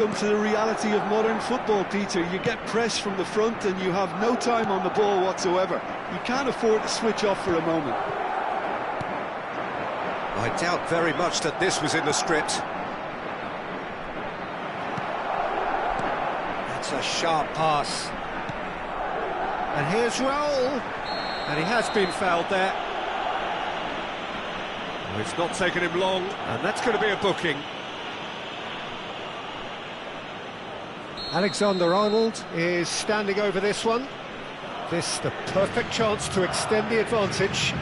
Come to the reality of modern football, Peter. You get press from the front and you have no time on the ball whatsoever. You can't afford to switch off for a moment. I doubt very much that this was in the script. That's a sharp pass. And here's Raul. And he has been fouled there. Well, it's not taken him long, and that's going to be a booking. Alexander-Arnold is standing over this one. This the perfect chance to extend the advantage.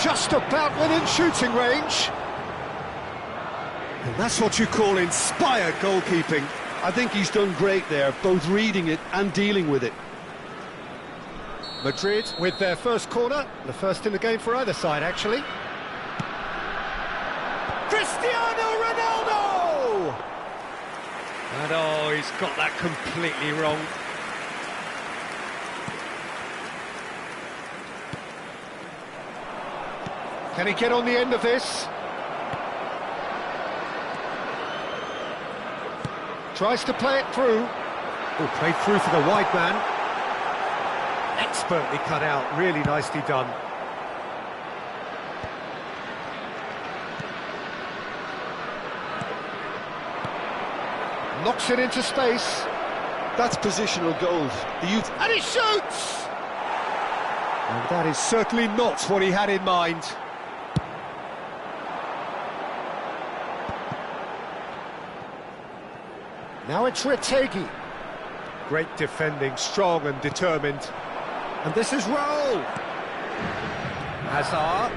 Just about within shooting range. And that's what you call inspired goalkeeping. I think he's done great there, both reading it and dealing with it. Madrid with their first corner, the first in the game for either side, actually. Cristiano Ronaldo! And oh, he's got that completely wrong. Can he get on the end of this? Tries to play it through. Oh, played through for the wide man. Expertly cut out, really nicely done. Knocks it into space. That's positional goals. The youth... And he shoots! And that is certainly not what he had in mind. Now it's Retegi. Great defending, strong and determined. And this is Raul. Hazard.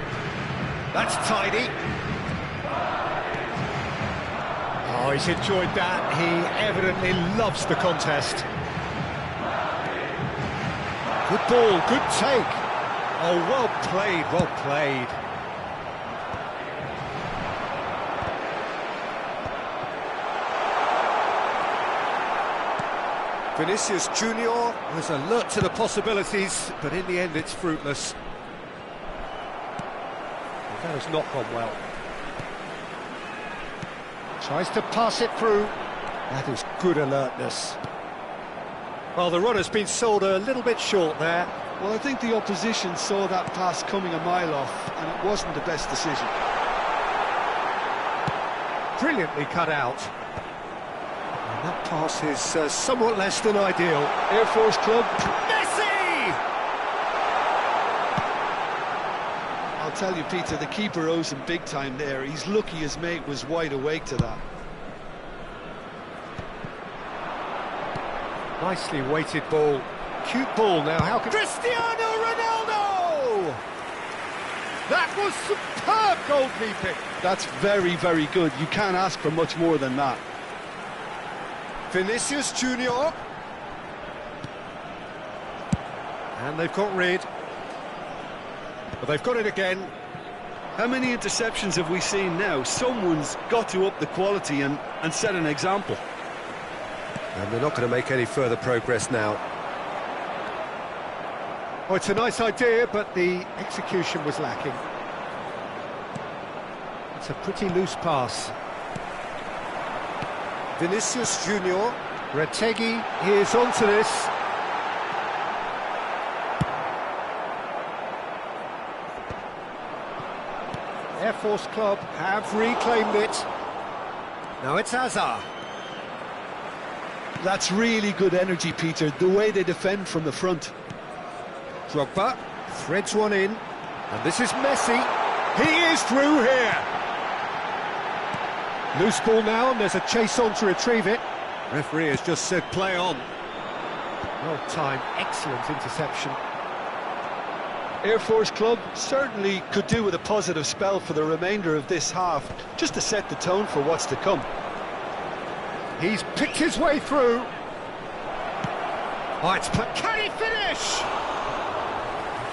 That's tidy. Oh, he's enjoyed that. He evidently loves the contest. Good ball, good take. Oh, well played, well played. Vinicius Junior was alert to the possibilities, but in the end it's fruitless. Well, that has not gone well. Tries to pass it through. That is good alertness. Well, the run has been sold a little bit short there. Well, I think the opposition saw that pass coming a mile off, and it wasn't the best decision. Brilliantly cut out. And that pass is somewhat less than ideal. Air Force Club. Messi! I'll tell you, Peter, the keeper owes him big time there. He's lucky his mate was wide awake to that. Nicely weighted ball. Cute ball now. How can... Cristiano Ronaldo! That was superb goalkeeping. That's very, very good. You can't ask for much more than that. Vinicius Junior. And they've got rid. But they've got it again. How many interceptions have we seen now? Someone's got to up the quality and set an example. And they're not going to make any further progress now. Oh, it's a nice idea, but the execution was lacking. It's a pretty loose pass. Vinicius Junior. Retegi is onto this. Air Force Club have reclaimed it. Now it's Hazard. That's really good energy, Peter, the way they defend from the front. Drogba threads one in. And this is Messi. He is through here. Loose ball now, and there's a chase on to retrieve it. Referee has just said play on. Well timed, excellent interception. Air Force Club certainly could do with a positive spell for the remainder of this half, just to set the tone for what's to come. He's picked his way through. Oh, can he finish?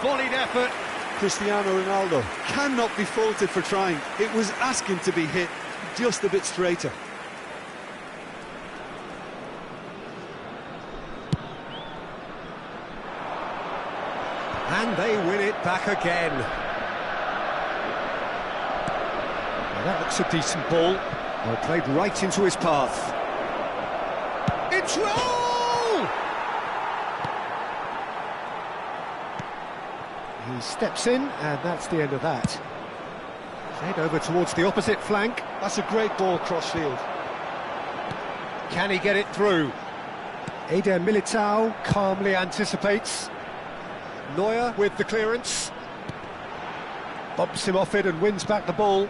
Volleyed effort. Cristiano Ronaldo cannot be faulted for trying. It was asking to be hit just a bit straighter. And they win it back again. Well, that looks a decent ball. Well, played right into his path. It's roll! He steps in, and that's the end of that. Head over towards the opposite flank. That's a great ball crossfield. Can he get it through? Eder Militao calmly anticipates. Neuer with the clearance. Bumps him off it and wins back the ball.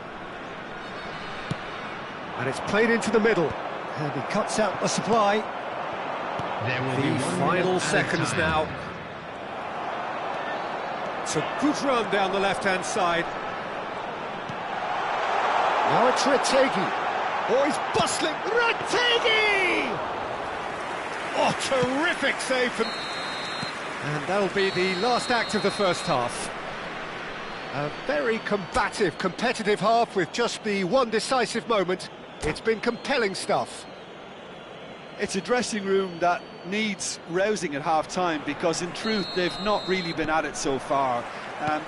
And it's played into the middle. And he cuts out the supply. The final seconds now. It's a good run down the left-hand side. Now it's Retegi. Oh, he's bustling. Retegi! Oh, terrific save from... And that'll be the last act of the first half. A very combative, competitive half with just the one decisive moment. It's been compelling stuff. It's a dressing room that needs rousing at half-time because, in truth, they've not really been at it so far.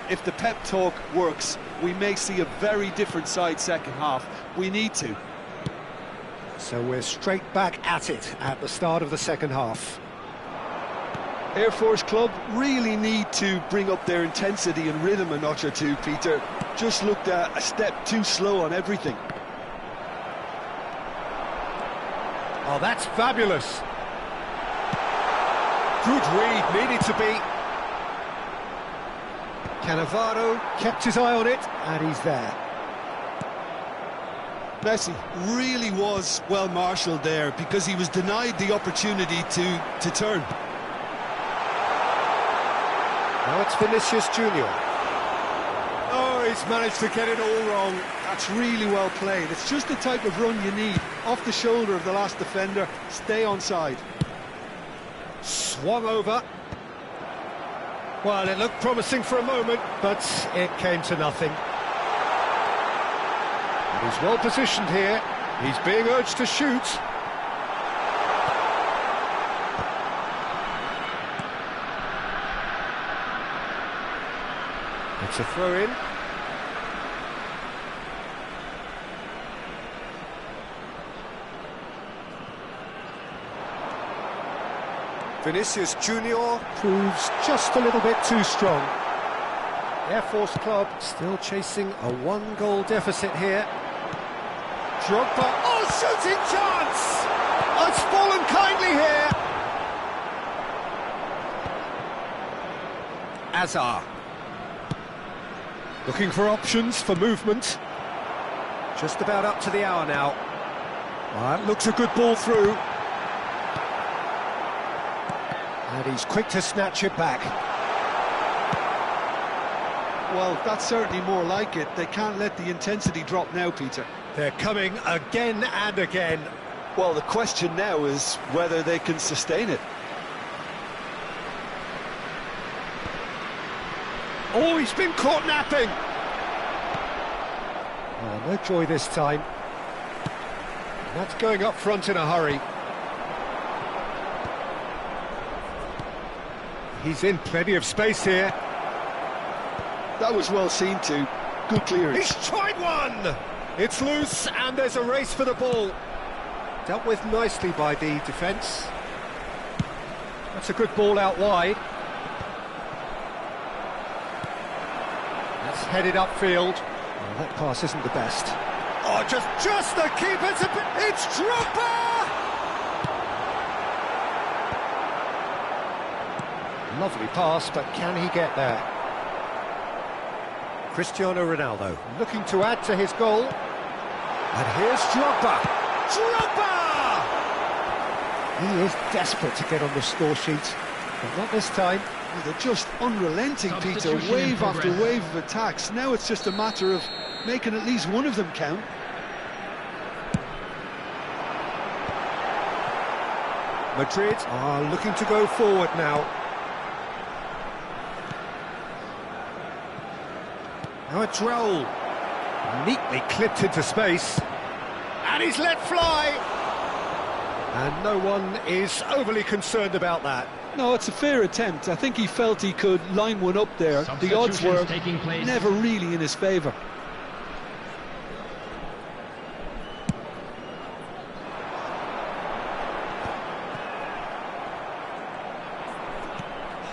If the pep talk works, we may see a very different side second half. We need to. So we're straight back at it at the start of the second half. Air Force Club really need to bring up their intensity and rhythm a notch or two, Peter. Just looked a step too slow on everything. Oh, that's fabulous. Good read, needed to be. Cannavaro kept his eye on it, and he's there. Messi really was well marshalled there because he was denied the opportunity to turn. Now it's Vinicius Junior. Oh, he's managed to get it all wrong. That's really well played. It's just the type of run you need. Off the shoulder of the last defender, stay onside. Swung over. Well, it looked promising for a moment, but it came to nothing. And he's well positioned here. He's being urged to shoot. It's a throw-in. Vinicius Junior proves just a little bit too strong. Air Force Club still chasing a one-goal deficit here. Drogba, oh, shooting chance! Oh, it's fallen kindly here. Azar. Looking for options for movement. Just about up to the hour now. That looks a good ball through. And he's quick to snatch it back. Well, that's certainly more like it. They can't let the intensity drop now, Peter. They're coming again and again. Well, the question now is whether they can sustain it. Oh, he's been caught napping. Oh, no joy this time. And that's going up front in a hurry. He's in plenty of space here. That was well seen too. Good clearance. He's tried one! It's loose and there's a race for the ball. Dealt with nicely by the defence. That's a good ball out wide. That's headed upfield. Oh, that pass isn't the best. Oh, just the keeper. It's Drogba! Lovely pass, but can he get there? Cristiano Ronaldo looking to add to his goal. And here's Drogba. Drogba! He is desperate to get on the score sheet, but not this time. Well, they're just unrelenting, Peter. Wave after wave of attacks. Now it's just a matter of making at least one of them count. Madrid are looking to go forward now. Now it's Raul. Neatly clipped into space. And he's let fly. And no one is overly concerned about that. No, it's a fair attempt. I think he felt he could line one up there. The odds were never really in his favour.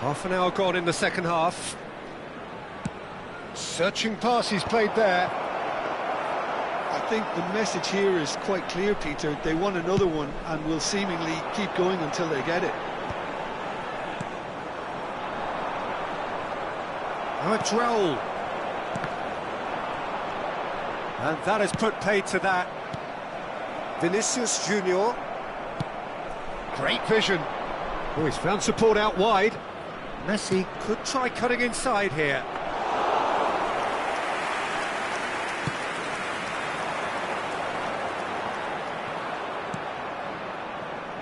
Half an hour gone in the second half. Searching pass he's played there. I think the message here is quite clear, Peter. They want another one and will seemingly keep going until they get it. Now it's Raul. And that has put paid to that. Vinicius Junior. Great vision. Oh, he's found support out wide. Messi could try cutting inside here.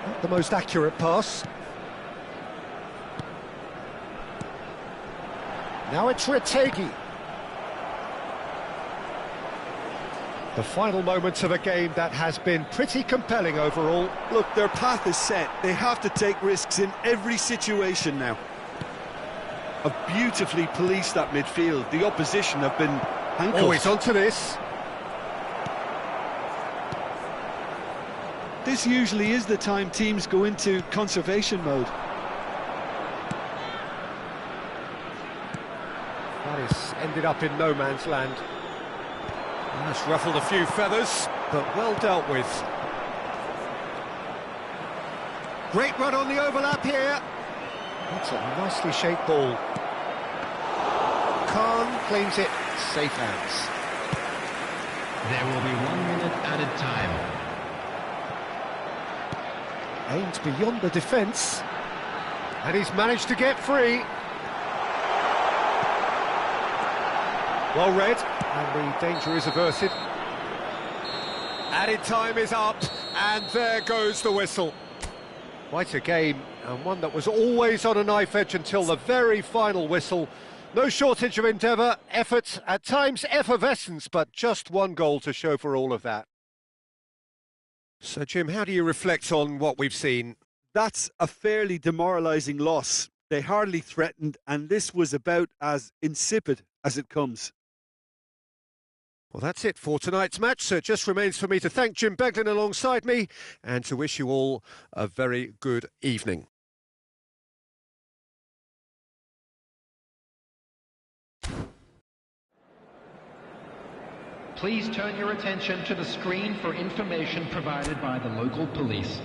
Not the most accurate pass. Now it's Retegi. The final moments of a game that has been pretty compelling overall. Look, their path is set. They have to take risks in every situation now. Have beautifully policed that midfield. The opposition have been handcuffed. Oh, he's onto this. This usually is the time teams go into conservation mode. That has ended up in no man's land. That's ruffled a few feathers, but well dealt with. Great run on the overlap here. That's a nicely shaped ball. Khan claims it, safe hands. There will be 1 minute added time. Aimed beyond the defence. And he's managed to get free. Well read, and the danger is averted. Added time is up, and there goes the whistle. Quite a game, and one that was always on a knife edge until the very final whistle. No shortage of endeavour, effort, at times effervescence, but just one goal to show for all of that. So, Jim, how do you reflect on what we've seen? That's a fairly demoralising loss. They hardly threatened, and this was about as insipid as it comes. Well, that's it for tonight's match, so it just remains for me to thank Jim Beglin alongside me and to wish you all a very good evening. Please turn your attention to the screen for information provided by the local police.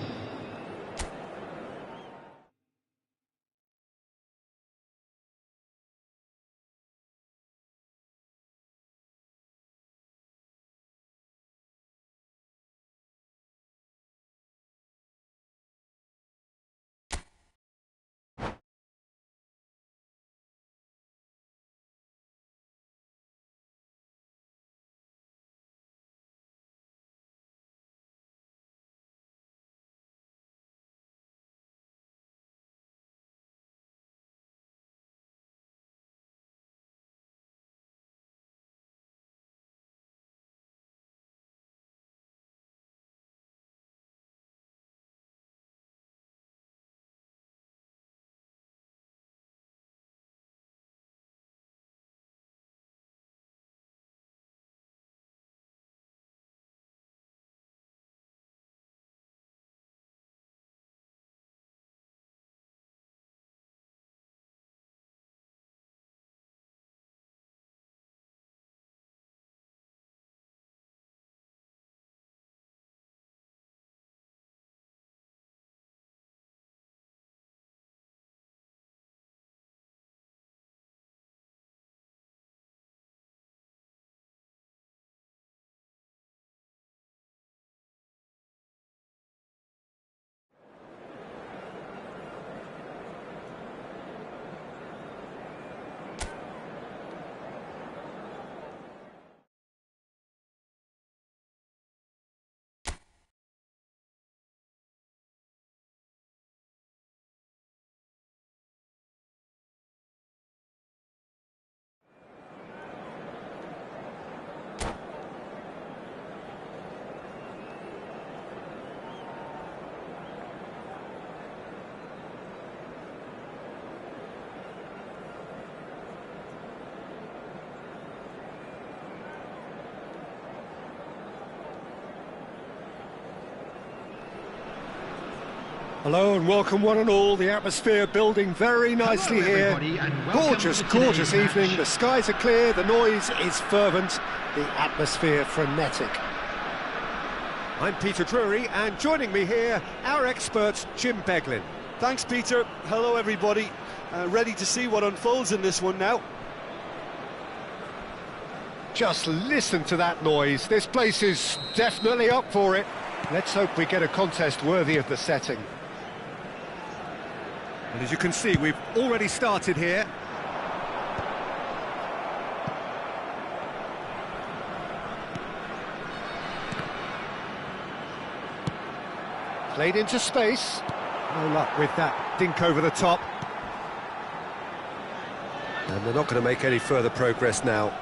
Hello and welcome one and all. The atmosphere building very nicely here. Gorgeous, gorgeous evening. The skies are clear, the noise is fervent, the atmosphere frenetic. I'm Peter Drury, and joining me here, our expert Jim Beglin. Thanks, Peter. Hello, everybody. Ready to see what unfolds in this one now. Just listen to that noise. This place is definitely up for it. Let's hope we get a contest worthy of the setting. And as you can see, we've already started here. Played into space. No luck with that dink over the top. And they're not going to make any further progress now.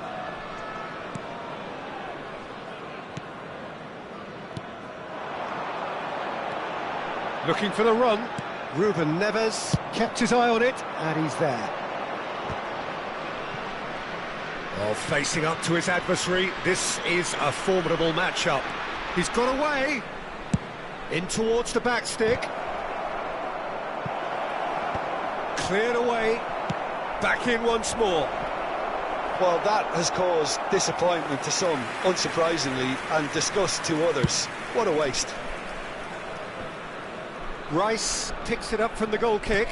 Looking for the run. Ruben Neves kept his eye on it, and he's there. Oh, facing up to his adversary, this is a formidable matchup. He's got away, in towards the back stick. Cleared away, back in once more. Well, that has caused disappointment to some, unsurprisingly, and disgust to others. What a waste. Rice picks it up from the goal kick.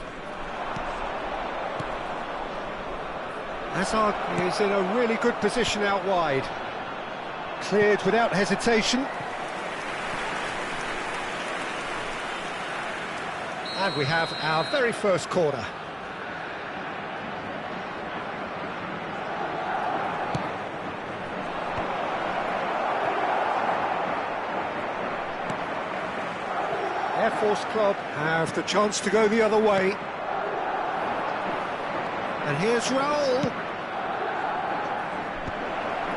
Hazard is in a really good position out wide. Cleared without hesitation. And we have our very first corner. Air Force Club have the chance to go the other way. And here's Raul.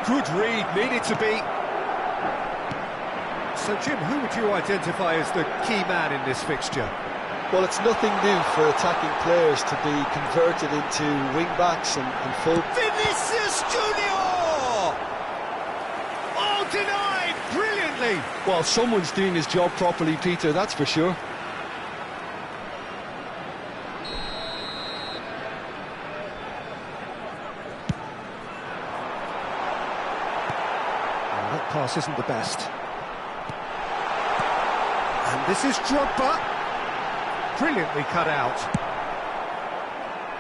Good read, needed to be. So, Jim, who would you identify as the key man in this fixture? Well, it's nothing new for attacking players to be converted into wing-backs and full... Vinicius Junior! Oh, denied brilliantly! Well, someone's doing his job properly, Peter, that's for sure. That pass isn't the best. And this is Drogba. Brilliantly cut out.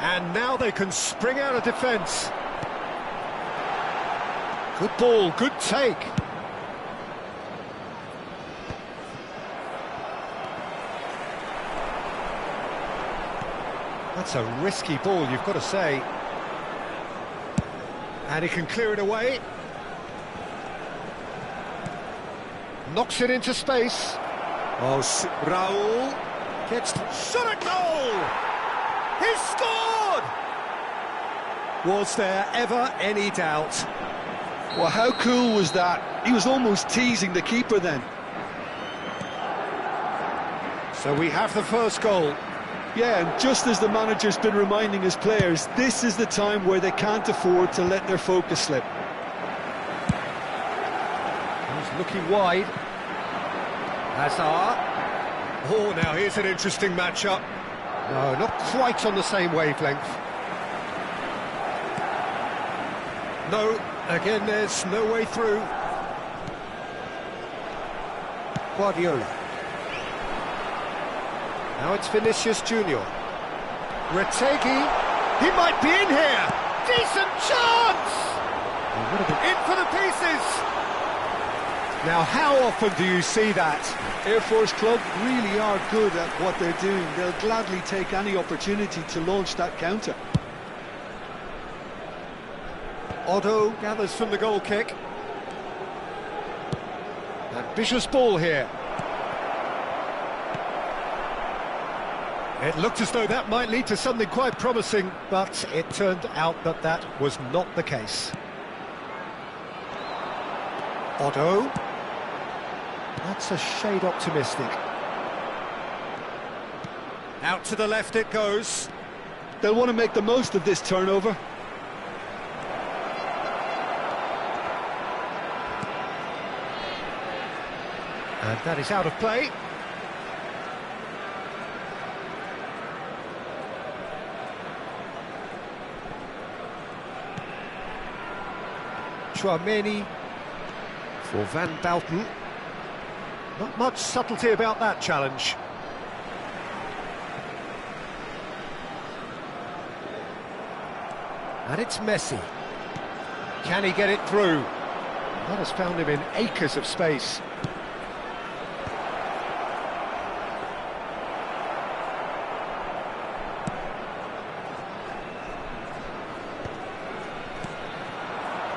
And now they can spring out of defence. Good ball, good take. That's a risky ball, you've got to say. And he can clear it away. Knocks it into space. Oh, Raul gets shot at goal! He scored! Was there ever any doubt? Well, how cool was that? He was almost teasing the keeper then. So we have the first goal. Yeah, and just as the manager's been reminding his players, this is the time where they can't afford to let their focus slip. He's looking wide. Hazard. Oh, now here's an interesting matchup. No, not quite on the same wavelength. No, again, there's no way through. Guardiola. Now it's Vinicius Junior. Retegi. He might be in here. Decent chance! In for the pieces. Now, how often do you see that? Air Force Club really are good at what they're doing. They'll gladly take any opportunity to launch that counter. Otto gathers from the goal kick. Ambitious ball here. It looked as though that might lead to something quite promising, but it turned out that that was not the case. Otto. That's a shade optimistic. Out to the left it goes. They'll want to make the most of this turnover. And that is out of play. Chouameni for Van Balten. Not much subtlety about that challenge. And it's Messi. Can he get it through? That has found him in acres of space.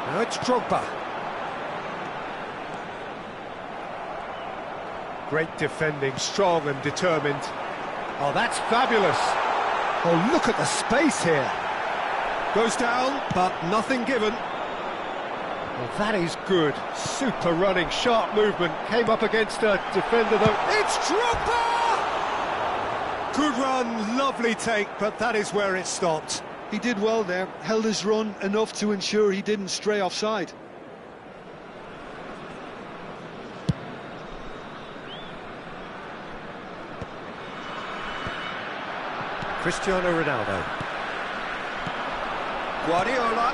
Now it's Drogba. Great defending, strong and determined. Oh, that's fabulous. Oh, look at the space here. Goes down, but nothing given. Well, that is good. Super running, sharp movement. Came up against a defender, though. It's Drogba! Good run, lovely take, but that is where it stopped. He did well there, held his run enough to ensure he didn't stray offside. Cristiano Ronaldo. Guardiola.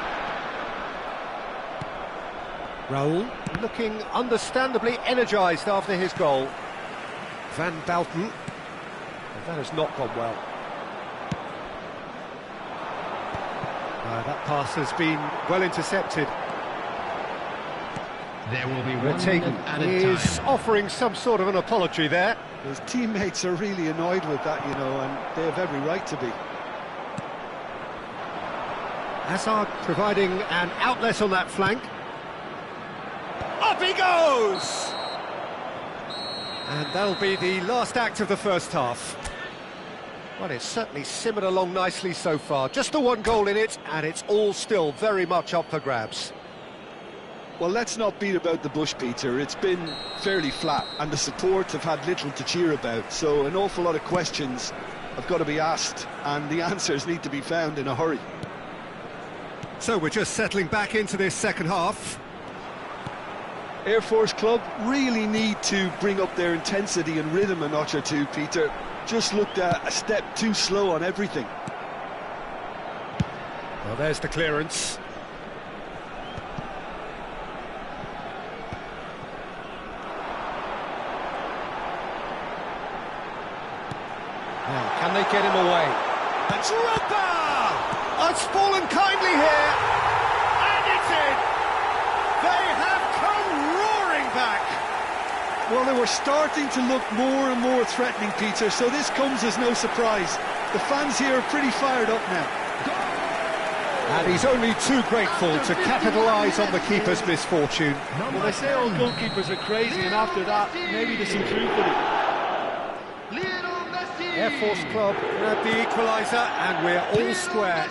Raul looking understandably energised after his goal. Van Balten. Well, that has not gone well. That pass has been well intercepted. There will be one Taken added is time. offering some sort of an apology there. His teammates are really annoyed with that, you know, and they have every right to be. Hazard providing an outlet on that flank. Up he goes! And that'll be the last act of the first half. Well, it's certainly simmered along nicely so far. Just the one goal in it, and it's all still very much up for grabs. Well, let's not beat about the bush, Peter. It's been fairly flat, and the support have had little to cheer about. So an awful lot of questions have got to be asked, and the answers need to be found in a hurry. So we're just settling back into this second half. Air Force Club really need to bring up their intensity and rhythm a notch or two, Peter. Just looked a step too slow on everything. Well, there's the clearance. Now, can they get him away? And Drogba! It's fallen kindly here, and it's in! They have come roaring back! Well, they were starting to look more and more threatening, Peter, so this comes as no surprise. The fans here are pretty fired up now. And he's only too grateful to capitalise on the keeper's misfortune. Well, they say all goalkeepers are crazy, and after that, maybe there's some truth in it. Air Force Club grab the equaliser, and we're all square.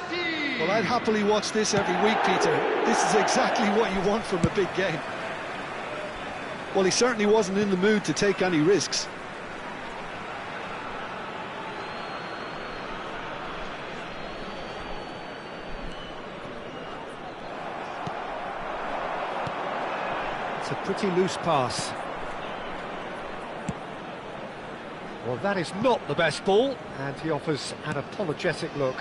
Well, I'd happily watch this every week, Peter. This is exactly what you want from a big game. Well, he certainly wasn't in the mood to take any risks. It's a pretty loose pass. Well, that is not the best ball, and he offers an apologetic look.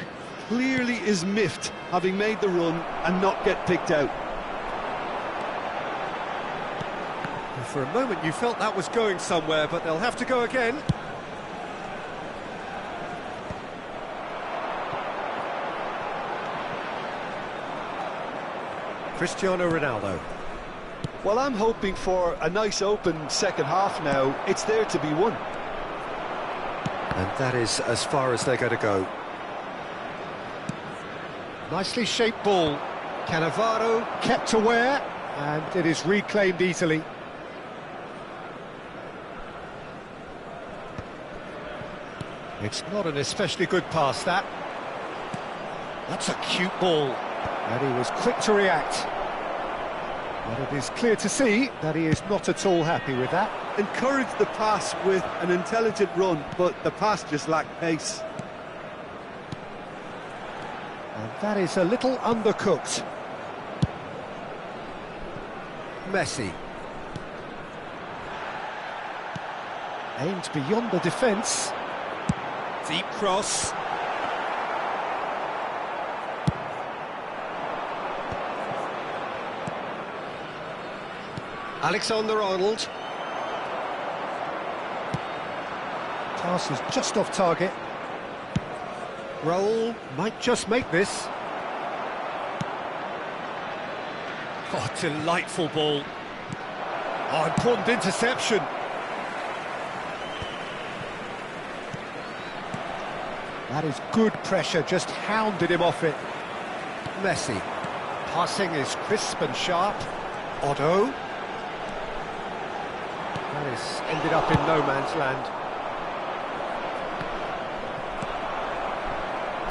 Clearly is miffed, having made the run and not get picked out. For a moment you felt that was going somewhere, but they'll have to go again. Cristiano Ronaldo. Well, I'm hoping for a nice open second half now. It's there to be won. And that is as far as they're going to go. Nicely shaped ball. Cannavaro kept aware, and it is reclaimed easily. It's not an especially good pass, that. That's a cute ball. And he was quick to react. But it is clear to see that he is not at all happy with that. Encouraged the pass with an intelligent run, but the pass just lacked pace. And that is a little undercooked. Messi. Aimed beyond the defence. Deep cross. Alexander-Arnold. Pass is just off target. Raul might just make this. Oh, delightful ball. Oh, important interception. That is good pressure, just hounded him off it. Messi. Passing is crisp and sharp. Otto. That is ended up in no man's land.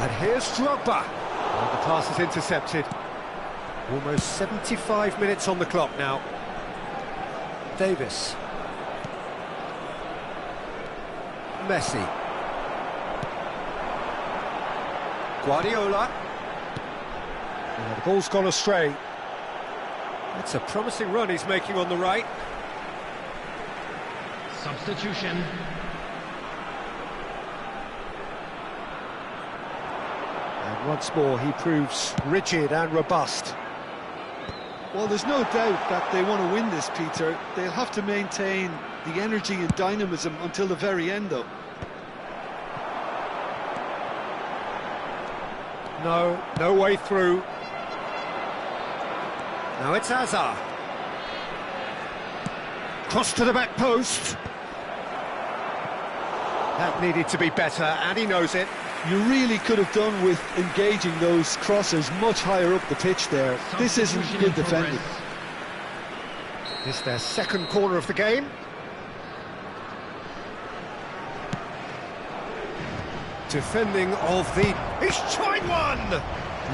And here's Drogba. Oh, the pass is intercepted. Almost 75 minutes on the clock now. Davis. Messi. Guardiola. Oh, the ball's gone astray. That's a promising run he's making on the right. Substitution. And once more he proves rigid and robust. Well, there's no doubt that they want to win this, Peter. They'll have to maintain the energy and dynamism until the very end, though. No way through. Now it's Hazard. Cross to the back post. That needed to be better, and he knows it. You really could have done with engaging those crossers much higher up the pitch there. This isn't good defending. It's their second corner of the game. Defending of the... He's tried one!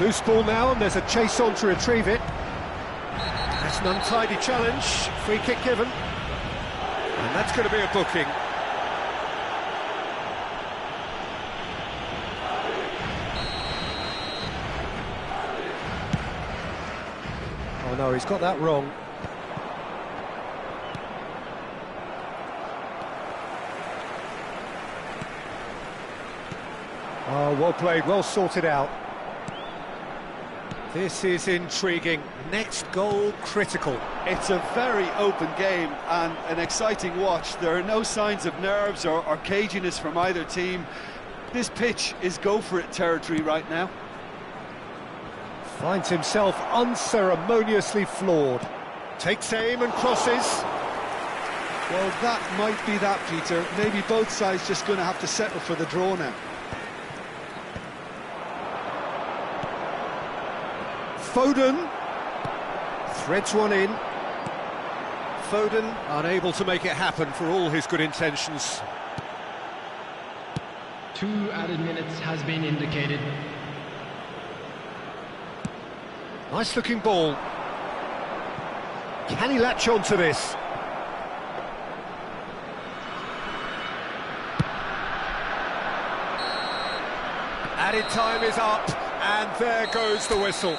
Loose ball now, and there's a chase on to retrieve it. That's an untidy challenge. Free kick given. And that's going to be a booking. Oh no, he's got that wrong. Oh, well played, well sorted out. This is intriguing. Next goal critical. It's a very open game and an exciting watch. There are no signs of nerves or caginess from either team. This pitch is go-for-it territory right now. Finds himself unceremoniously floored. Takes aim and crosses. Well, that might be that, Peter. Maybe both sides just going to have to settle for the draw now. Foden threads one in. Foden unable to make it happen for all his good intentions. 2 added minutes has been indicated. Nice looking ball. Can he latch on to this? Added time is up, and there goes the whistle.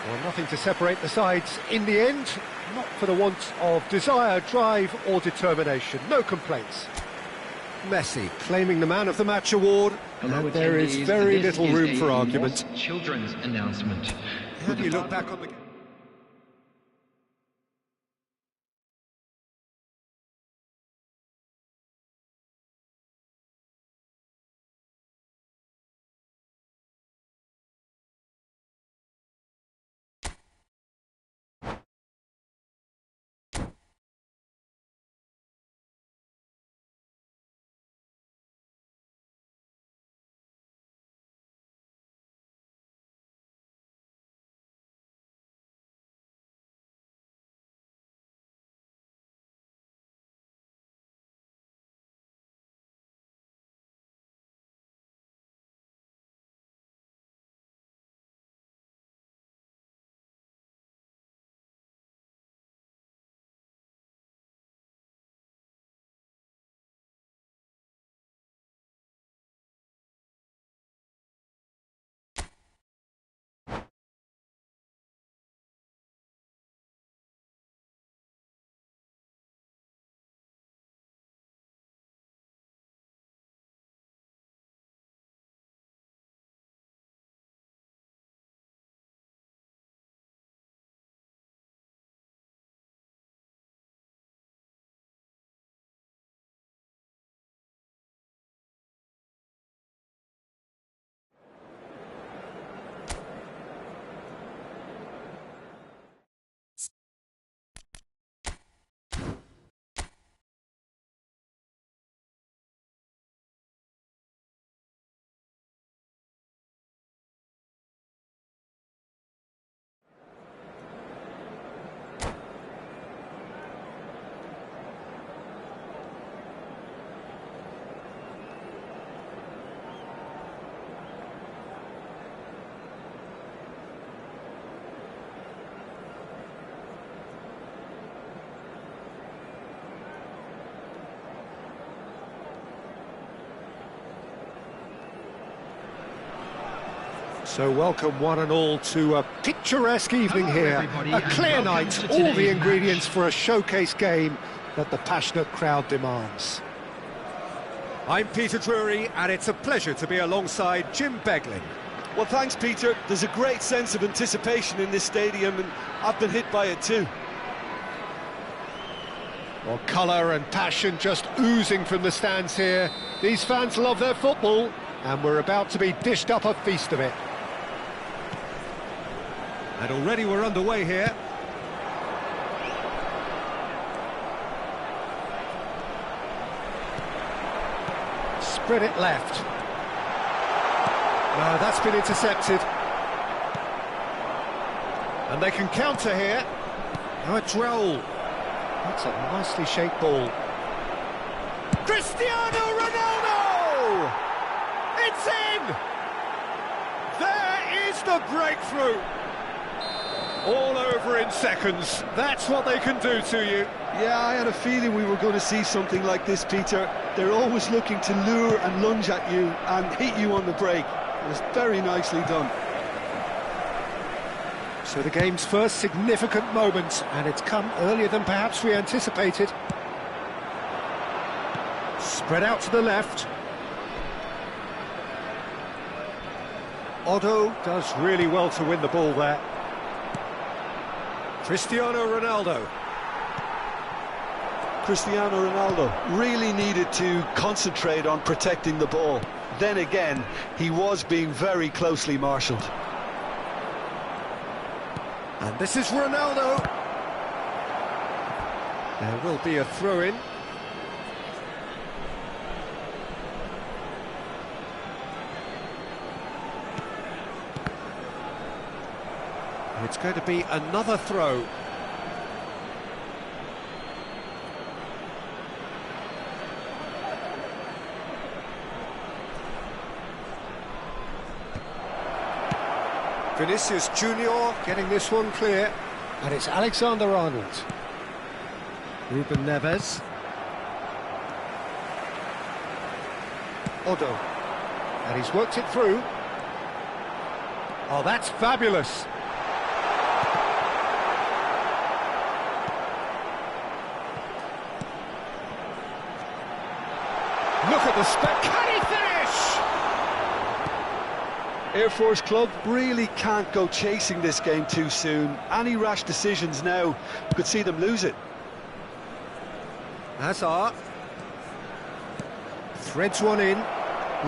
Well, nothing to separate the sides in the end, not for the want of desire, drive or determination. No complaints. Messi claiming the Man of the Match award. Hello, There is attendees. very This little is room a for argument. Children's announcement. Have you look back on the game? So welcome one and all to a picturesque evening here. everybody, A and clear welcome night, to all the today's ingredients match. for a showcase game that the passionate crowd demands. I'm Peter Drury, and it's a pleasure to be alongside Jim Beglin. Well, thanks, Peter. There's a great sense of anticipation in this stadium, and I've been hit by it too. Well, colour and passion just oozing from the stands here. These fans love their football, and we're about to be dished up a feast of it. And already we're underway here. Spread it left. No, that's been intercepted. And they can counter here. Now it's Raul. That's a nicely shaped ball. Cristiano Ronaldo! It's in! There is the breakthrough! All over in seconds. That's what they can do to you. Yeah, I had a feeling we were going to see something like this, Peter. They're always looking to lure and lunge at you and hit you on the break. It was very nicely done. So the game's first significant moment, and it's come earlier than perhaps we anticipated. Spread out to the left. Otto does really well to win the ball there. Cristiano Ronaldo. Cristiano Ronaldo really needed to concentrate on protecting the ball. Then again, he was being very closely marshalled. And this is Ronaldo. There will be a throw-in. It's going to be another throw. Vinicius Junior getting this one clear, and it's Alexander-Arnold. Ruben Neves. Otto. And he's worked it through. Oh, that's fabulous. Look at the spec. Can he finish? Air Force Club really can't go chasing this game too soon. Any rash decisions now could see them lose it. Hazard threads one in.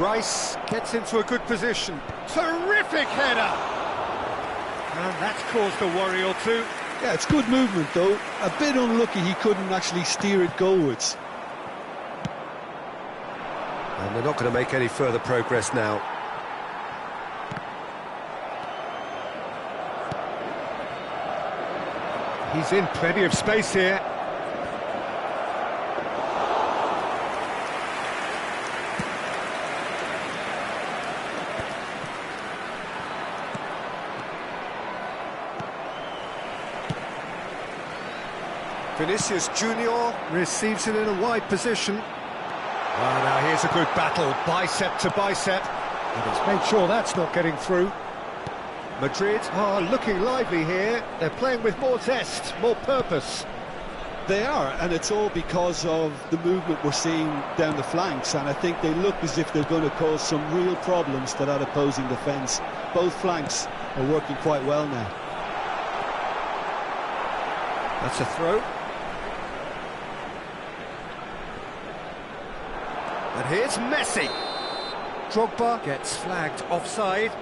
Rice gets into a good position. Terrific header! And that's caused a worry or two. Yeah, it's good movement though. A bit unlucky he couldn't actually steer it goalwards. And they're not going to make any further progress now. He's in plenty of space here. Vinicius Junior receives it in a wide position. Oh, now here's a good battle, bicep to bicep. And he's made sure that's not getting through. Madrid are looking lively here. They're playing with more zest, more purpose. They are, and it's all because of the movement we're seeing down the flanks, and I think they look as if they're going to cause some real problems to that opposing defence. Both flanks are working quite well now. That's a throw. And here's Messi. Drogba gets flagged offside.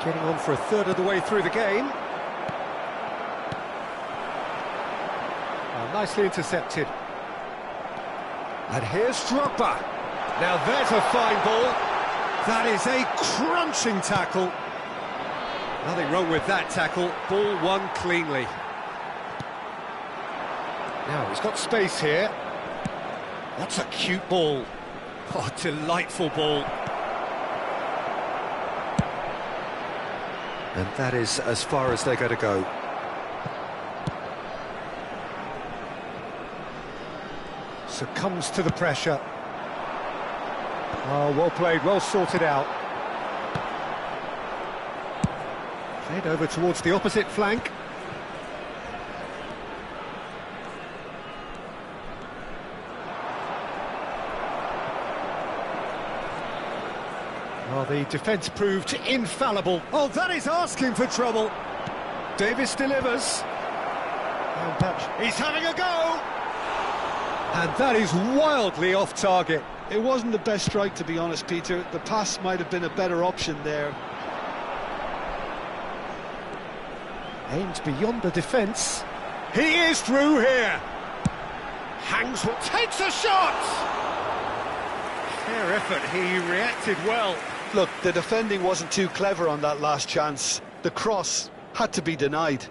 Getting on for a third of the way through the game. Oh, nicely intercepted. And here's Drogba. Now there's a fine ball. That is a crunching tackle. Nothing wrong with that tackle. Ball won cleanly. Now he's got space here. That's a cute ball. Oh, delightful ball. And that is as far as they're going to go. Succumbs to the pressure. Oh, well played, well sorted out. Played over towards the opposite flank. Well, the defence proved infallible. Oh, that is asking for trouble. Davis delivers. And he's having a go! And that is wildly off target. It wasn't the best strike, to be honest, Peter. The pass might have been a better option there. Aimed beyond the defence. He is through here. Hangs, takes a shot! Fair effort, he reacted well. Look, the defending wasn't too clever on that last chance. The cross had to be denied.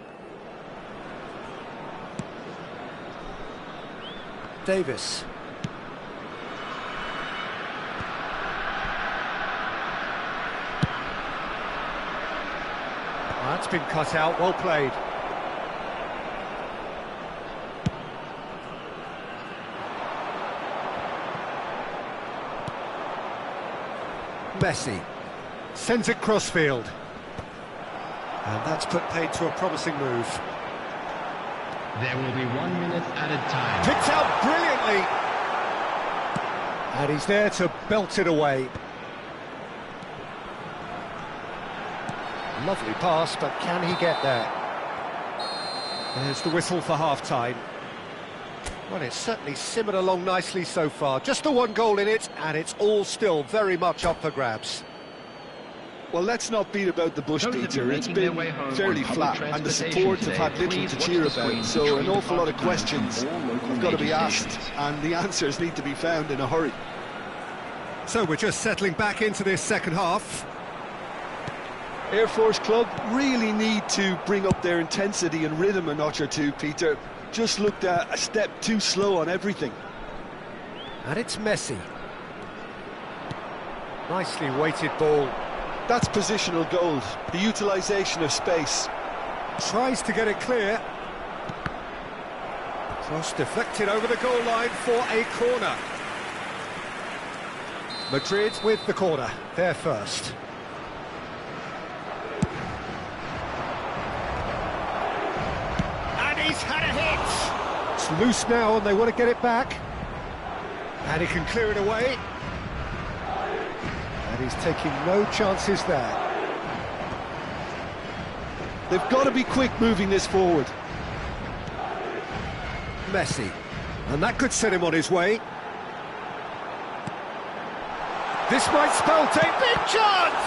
Davis. That's been cut out, well played. Messi sends it crossfield. And that's put paid to a promising move. There will be 1 minute added time. Picked out brilliantly. And he's there to belt it away. Lovely pass, but can he get there? There's the whistle for half-time. Well, it's certainly simmered along nicely so far. Just the one goal in it, and it's all still very much up for grabs. Well, let's not beat about the bush, Peter. It's been fairly flat, and the support have had little to cheer about, so an awful lot of questions have got to be asked, and the answers need to be found in a hurry. So we're just settling back into this second half. Air Force Club really need to bring up their intensity and rhythm a notch or two, Peter. Just looked a step too slow on everything. And it's Messi. Nicely weighted ball. That's positional gold, the utilisation of space. Tries to get it clear. Cross deflected over the goal line for a corner. Madrid with the corner, they're first. And he's had a hit! It's loose now and they want to get it back. And he can clear it away. And he's taking no chances there. They've got to be quick moving this forward. Messi. And that could set him on his way. This might spell take big chance!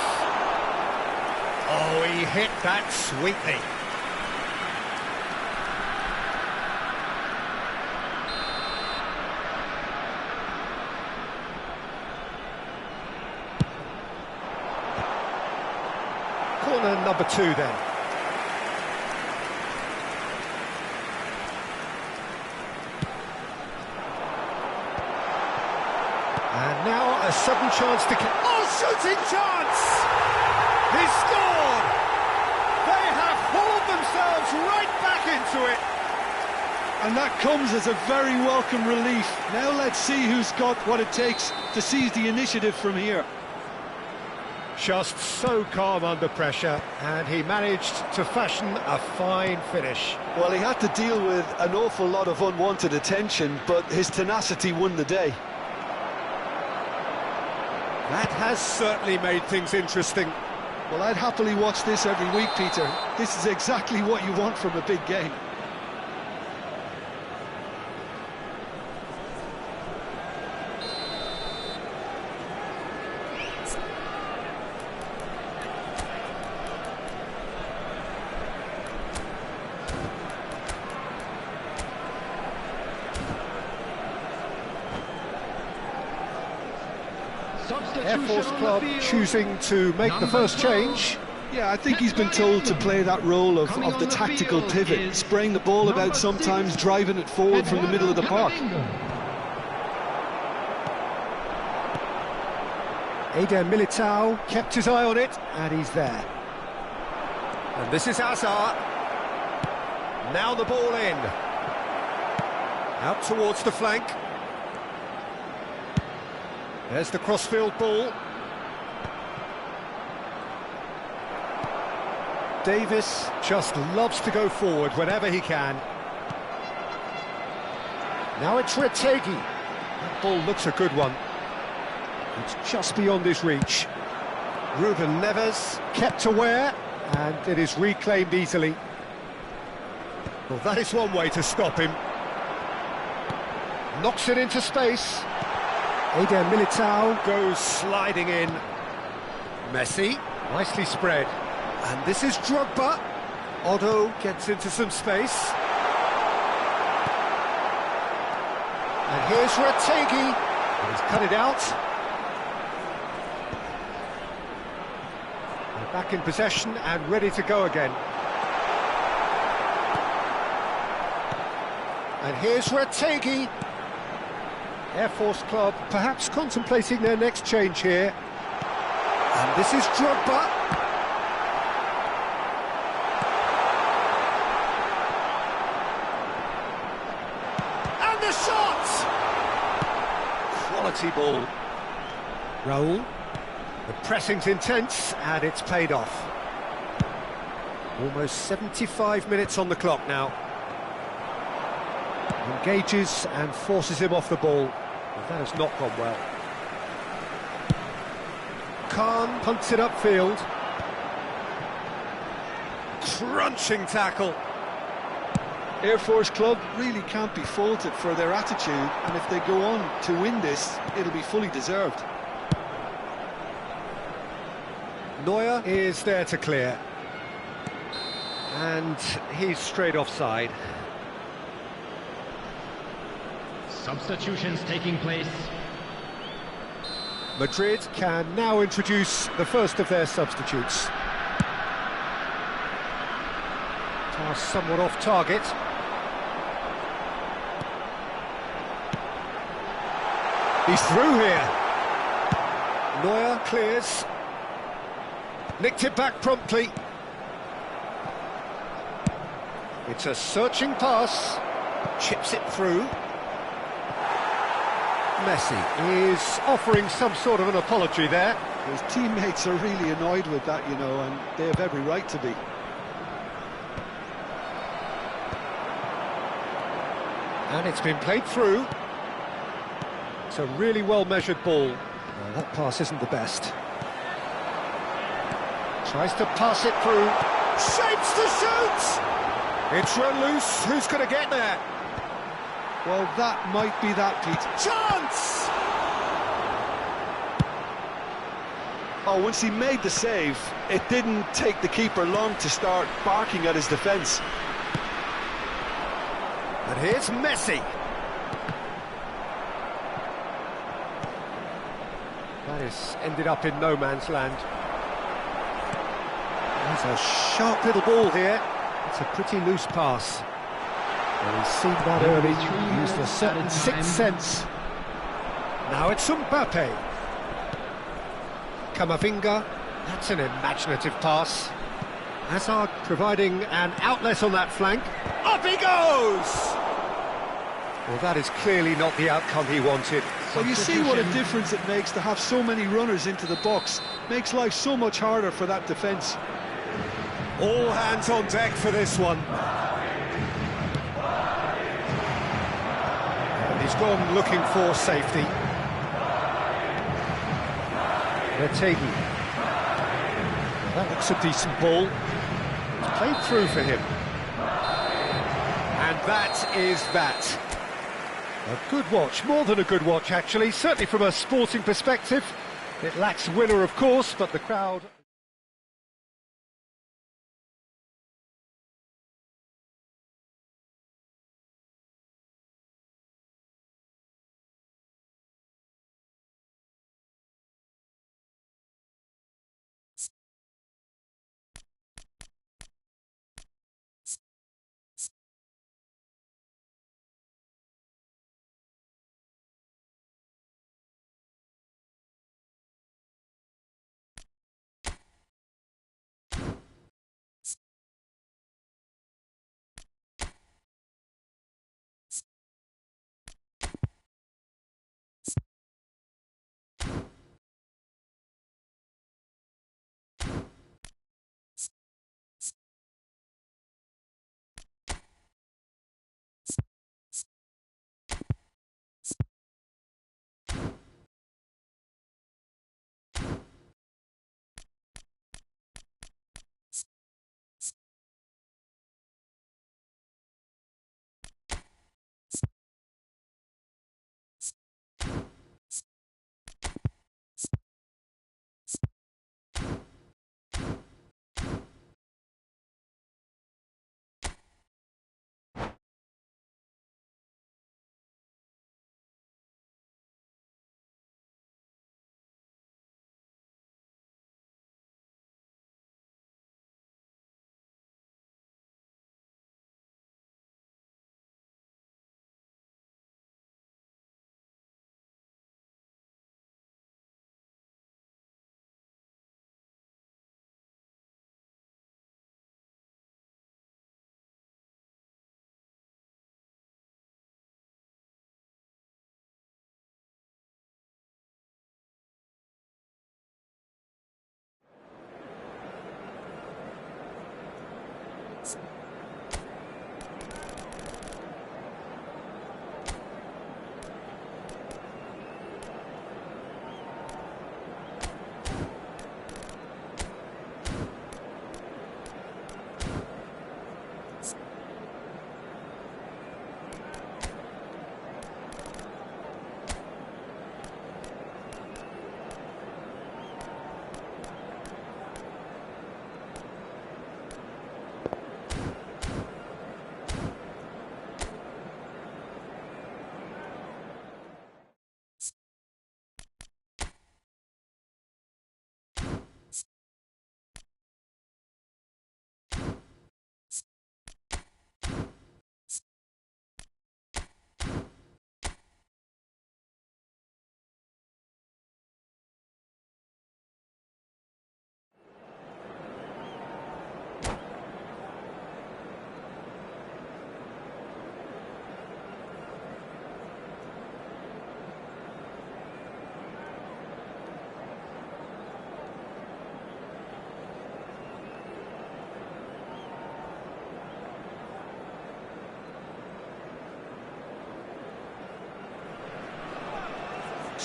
Oh, he hit that sweetly. Corner number 2 then. And now a sudden chance to... Oh, shooting chance! He scored! They have hauled themselves right back into it. And that comes as a very welcome relief. Now let's see who's got what it takes to seize the initiative from here. Just so calm under pressure, and he managed to fashion a fine finish. Well, he had to deal with an awful lot of unwanted attention, but his tenacity won the day. That has certainly made things interesting. Well, I'd happily watch this every week, Peter. This is exactly what you want from a big game. Air Force Club choosing to make the first change. Yeah, I think he's been told to play that role of the tactical pivot, spraying the ball about sometimes, driving it forward from the middle of the park. Eder Militao kept his eye on it, and he's there. And this is Hazard. Now the ball in. Out towards the flank. There's the crossfield ball. Davis just loves to go forward whenever he can. Now it's Retegi. That ball looks a good one. It's just beyond his reach. Ruben Neves kept aware, and it is reclaimed easily. Well, that is one way to stop him. Knocks it into space. Eder Militao goes sliding in. Messi, nicely spread. And this is Drogba. Otto gets into some space. And here's Retegi. He's cut it out. They're back in possession and ready to go again. And here's Retegi. Air Force club perhaps contemplating their next change here. And this is Drogba. And the shot! Quality ball. Raul. The pressing's intense and it's paid off. Almost 75 minutes on the clock now. Engages and forces him off the ball. But that has not gone well. Khan punts it upfield. Crunching tackle. Air Force club really can't be faulted for their attitude, and if they go on to win this, it'll be fully deserved. Neuer is there to clear. And he's straight offside. Substitutions taking place. Madrid can now introduce the first of their substitutes. Pass somewhat off target. He's through here. Neuer clears. Nicked it back promptly. It's a searching pass. Chips it through. Messi is offering some sort of an apology there. His teammates are really annoyed with that, you know, and they have every right to be. And it's been played through. It's a really well-measured ball. Well, that pass isn't the best. Tries to pass it through. Shapes to shoot! It's run loose. Who's going to get there? Well, that might be that, Pete. Chance! Oh, once he made the save, it didn't take the keeper long to start barking at his defence. And here's Messi. That has ended up in no man's land. There's a sharp little ball here. It's a pretty loose pass. Well, he's seen that early, used a certain sixth sense. Now it's Mbappe. Camavinga, that's an imaginative pass. Hazard providing an outlet on that flank. Up he goes! Well, that is clearly not the outcome he wanted. Well, you see what a difference it makes to have so many runners into the box. Makes life so much harder for that defence. All hands on deck for this one. And he's gone looking for safety. Retegi. That looks a decent ball. It's played through for him. And that is that. A good watch, more than a good watch actually, certainly from a sporting perspective. It lacks winner, of course, but the crowd...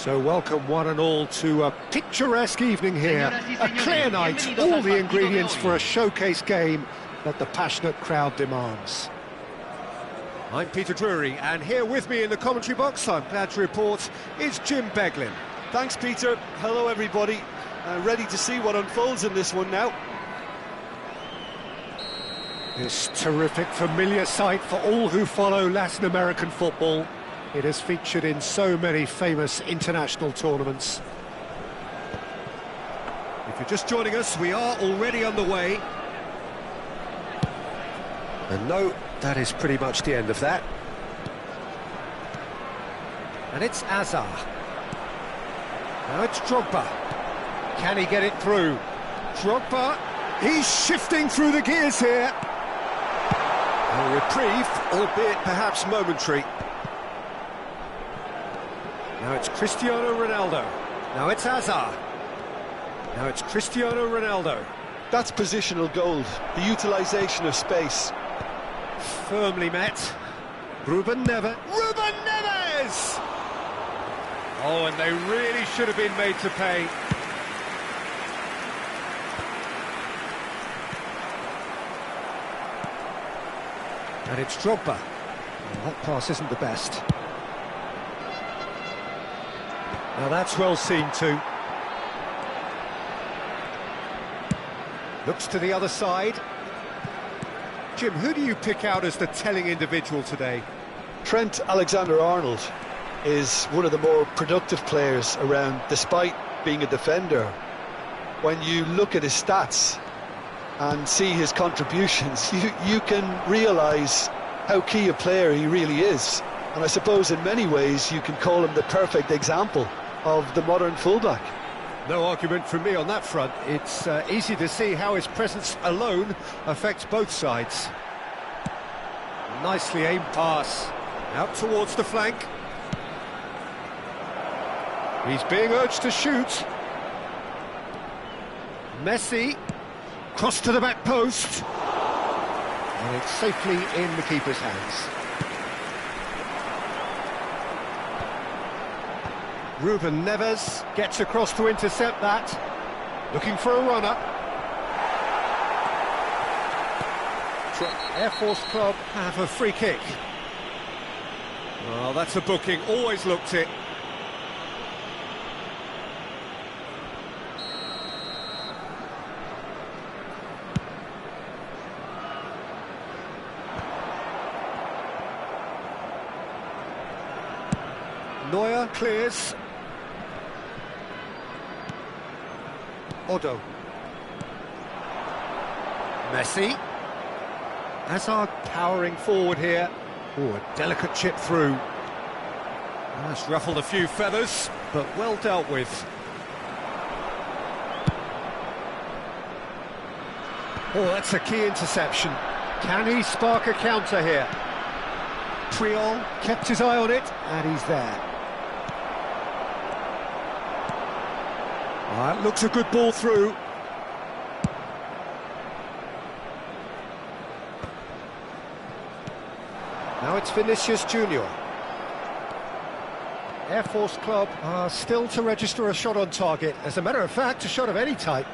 So welcome one and all to a picturesque evening here, a clear night, all the ingredients for a showcase game that the passionate crowd demands. I'm Peter Drury, and here with me in the commentary box, I'm glad to report, is Jim Beglin. Thanks, Peter. Hello, everybody. Ready to see what unfolds in this one now. This terrific, familiar sight for all who follow Latin American football. It has featured in so many famous international tournaments. If you're just joining us, we are already underway. And no, that is pretty much the end of that. And it's Azar. Now it's Drogba. Can he get it through? Drogba, he's shifting through the gears here. A reprieve, albeit perhaps momentary. Now it's Cristiano Ronaldo. Now it's Azar. Now it's Cristiano Ronaldo. That's positional gold, the utilisation of space. Firmly met. Ruben Neves. Ruben Neves! Oh, and they really should have been made to pay. And it's Drogba. Well, that pass isn't the best. Now that's well seen too. Looks to the other side. Jim, who do you pick out as the telling individual today? Trent Alexander-Arnold is one of the more productive players around, despite being a defender. When you look at his stats and see his contributions, you can realise how key a player he really is. And I suppose in many ways you can call him the perfect example of the modern fullback. No argument from me on that front. It's easy to see how his presence alone affects both sides. Nicely aimed pass, out towards the flank. He's being urged to shoot. Messi, cross to the back post. And it's safely in the keeper's hands. Ruben Neves gets across to intercept that. Looking for a runner. Air Force Club have a free kick. Well, that's a booking, always looked it. Neuer clears. Odo. Messi. Hazard powering forward here. Oh, a delicate chip through. That's ruffled a few feathers, but well dealt with. Oh, that's a key interception. Can he spark a counter here? Triol kept his eye on it, and he's there. That looks a good ball through. Now it's Vinicius Junior. Air Force Club are still to register a shot on target. As a matter of fact, a shot of any type.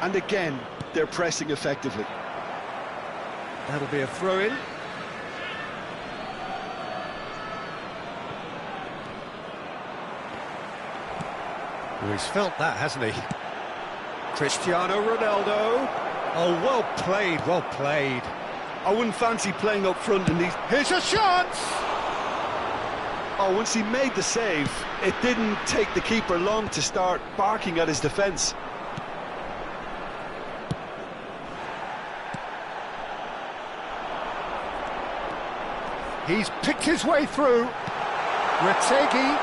And again, they're pressing effectively. That'll be a throw-in. Oh, he's felt that, hasn't he? Cristiano Ronaldo. Oh, well played, well played. I wouldn't fancy playing up front in these... Here's a chance! Oh, once he made the save, it didn't take the keeper long to start barking at his defence. He's picked his way through. Retegi.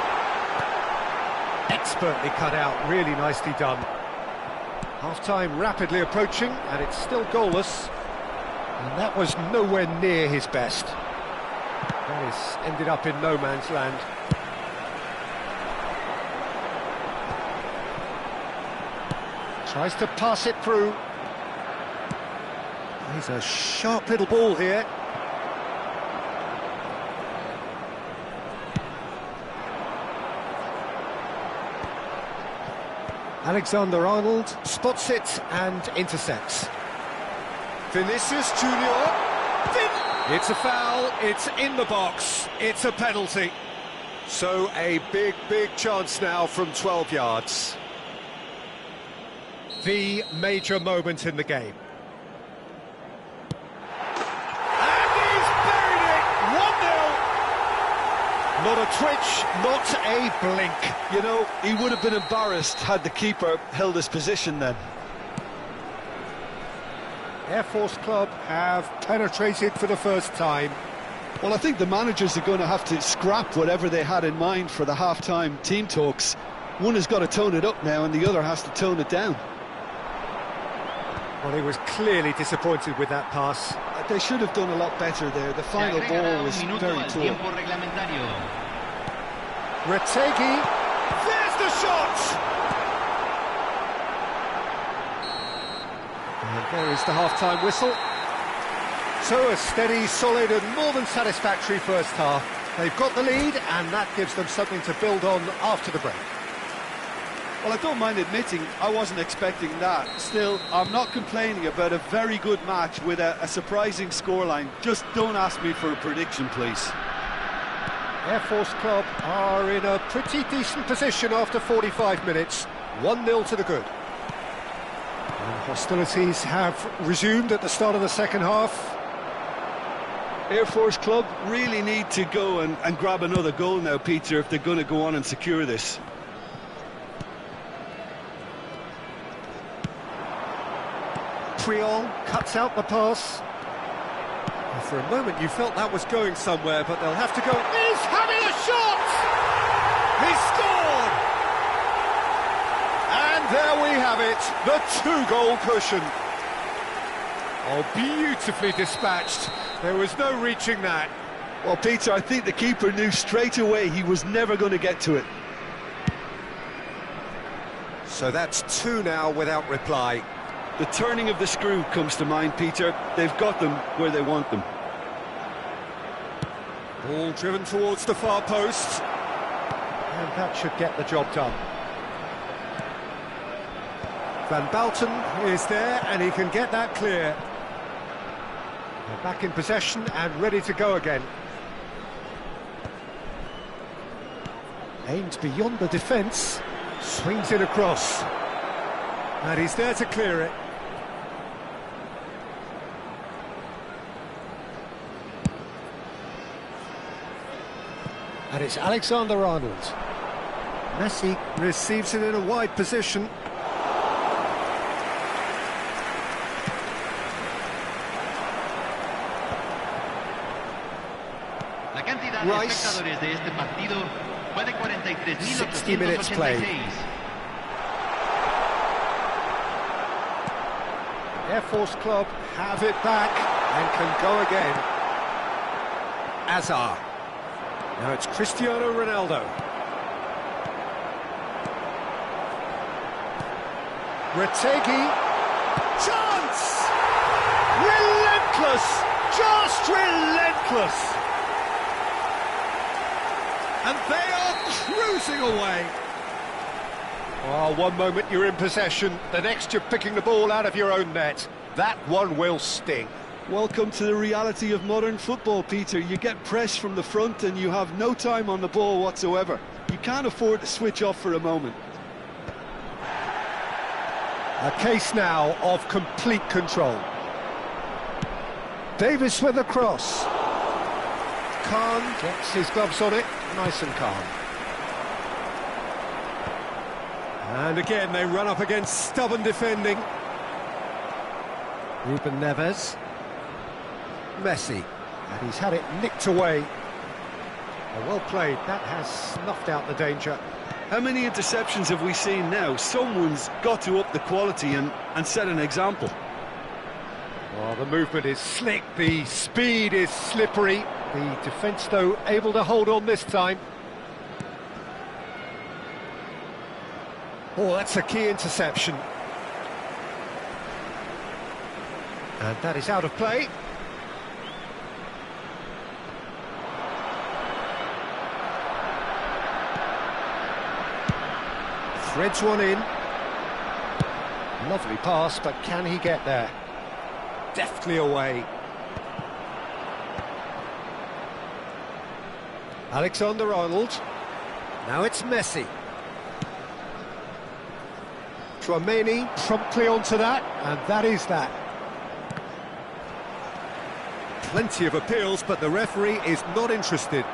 Expertly cut out, really nicely done. Half-time rapidly approaching, and it's still goalless. And that was nowhere near his best. That is ended up in no man's land. Tries to pass it through. He's a sharp little ball here. Alexander-Arnold spots it and intercepts. Vinicius Junior. It's a foul, it's in the box, it's a penalty. So a big chance now from 12 yards. The major moment in the game. And he's buried it! 1-0! Not a twitch, not a blink. You know, he would have been embarrassed had the keeper held his position then. Air Force Club have penetrated for the first time. Well, I think the managers are going to have to scrap whatever they had in mind for the half-time team talks. One has got to tone it up now and the other has to tone it down. Well, he was clearly disappointed with that pass. They should have done a lot better there. The final ball was very tall. Retegi, there's the shot! And there is the half-time whistle. So a steady, solid and more than satisfactory first half. They've got the lead and that gives them something to build on after the break. Well, I don't mind admitting I wasn't expecting that. Still, I'm not complaining about a very good match with a surprising scoreline. Just don't ask me for a prediction, please. Air Force Club are in a pretty decent position after 45 minutes. 1-0 to the good. And hostilities have resumed at the start of the second half. Air Force Club really need to go and grab another goal now, Peter, if they're going to go on and secure this. Priol cuts out the pass. And for a moment you felt that was going somewhere, but they'll have to go. He's having a shot! He scored! And there we have it, the two-goal cushion. Oh, beautifully dispatched. There was no reaching that. Well, Peter, I think the keeper knew straight away he was never going to get to it. So that's two now without reply. The turning of the screw comes to mind, Peter. They've got them where they want them. Ball driven towards the far post. And that should get the job done. Van Balten is there and he can get that clear. They're back in possession and ready to go again. Aimed beyond the defence. Swings it across. And he's there to clear it. And it's Alexander-Arnold. Messi receives it in a wide position. Rice. 60 minutes played. Air Force Club have it back and can go again. Azar. Now it's Cristiano Ronaldo. Retegi. Chance! Relentless! Just relentless! And they are cruising away. Oh, one moment you're in possession, the next you're picking the ball out of your own net. That one will sting. Welcome to the reality of modern football, Peter. You get pressed from the front and you have no time on the ball whatsoever. You can't afford to switch off for a moment. A case now of complete control. Davis with a cross. Khan gets his gloves on it, nice and calm. And again they run up against stubborn defending. Ruben Neves. Messi. And he's had it nicked away. Well played, that has snuffed out the danger. How many interceptions have we seen now? Someone's got to up the quality and set an example. Well, the movement is slick, the speed is slippery. The defence, though, able to hold on this time. Oh, that's a key interception. And that is out of play. Threads one in. Lovely pass, but can he get there? Deftly away. Alexander-Arnold. Now it's Messi. Tchouaméni promptly onto that, and that is that. Plenty of appeals, but the referee is not interested.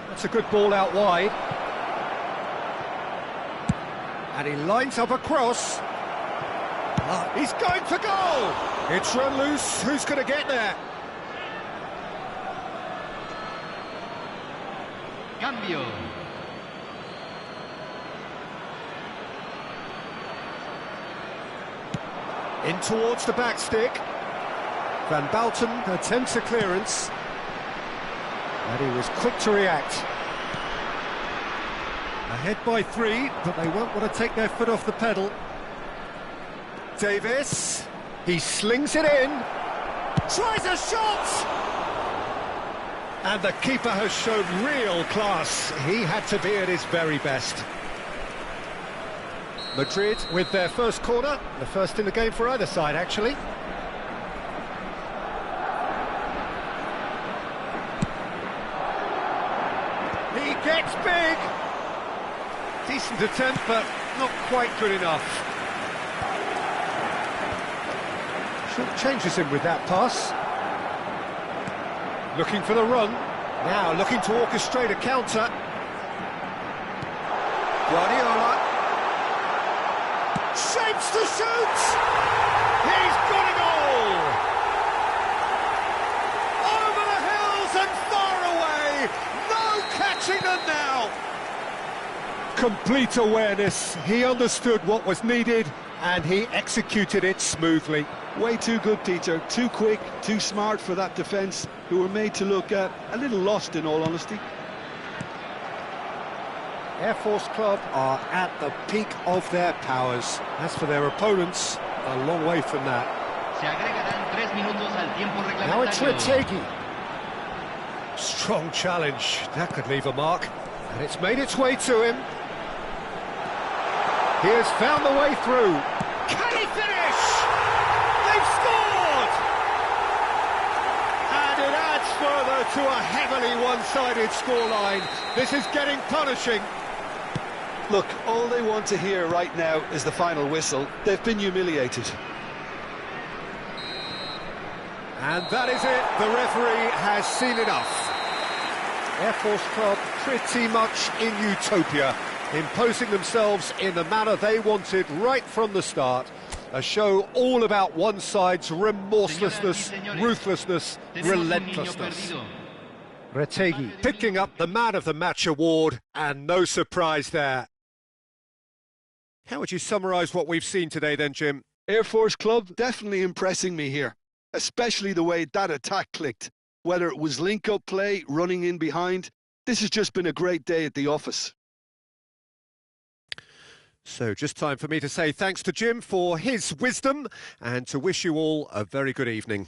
That's a good ball out wide. And he lines up a cross. He's going for goal! It's run loose, who's going to get there? Cambio. In towards the back stick. Van Bouten attempts a clearance. And he was quick to react. Ahead by 3, but they won't want to take their foot off the pedal. Davis, he slings it in. Tries a shot! And the keeper has shown real class. He had to be at his very best. Madrid with their first corner, the first in the game for either side, actually. He gets big! Decent attempt, but not quite good enough. Short changes him with that pass. Looking for the run. Now looking to orchestrate a counter. Guardiola. Shapes to shoot! He's got a goal! Over the hills and far away! No catching them now! Complete awareness. He understood what was needed and he executed it smoothly. Way too good, Peter. Too quick, too smart for that defence, who were made to look a little lost, in all honesty. Air Force Club are at the peak of their powers. As for their opponents, a long way from that. Now it's Retegi. Strong challenge. That could leave a mark. And it's made its way to him. He has found the way through. Can he finish? They've scored! And it adds further to a heavily one-sided scoreline. This is getting punishing. Look, all they want to hear right now is the final whistle. They've been humiliated. And that is it. The referee has seen enough. Air Force Club pretty much in utopia, imposing themselves in the manner they wanted right from the start. A show all about one side's remorselessness, ruthlessness, relentlessness. Retegi picking up the Man of the Match award, and no surprise there. How would you summarise what we've seen today then, Jim? Air Force Club definitely impressing me here, especially the way that attack clicked. Whether it was link-up play, running in behind, this has just been a great day at the office. So just time for me to say thanks to Jim for his wisdom and to wish you all a very good evening.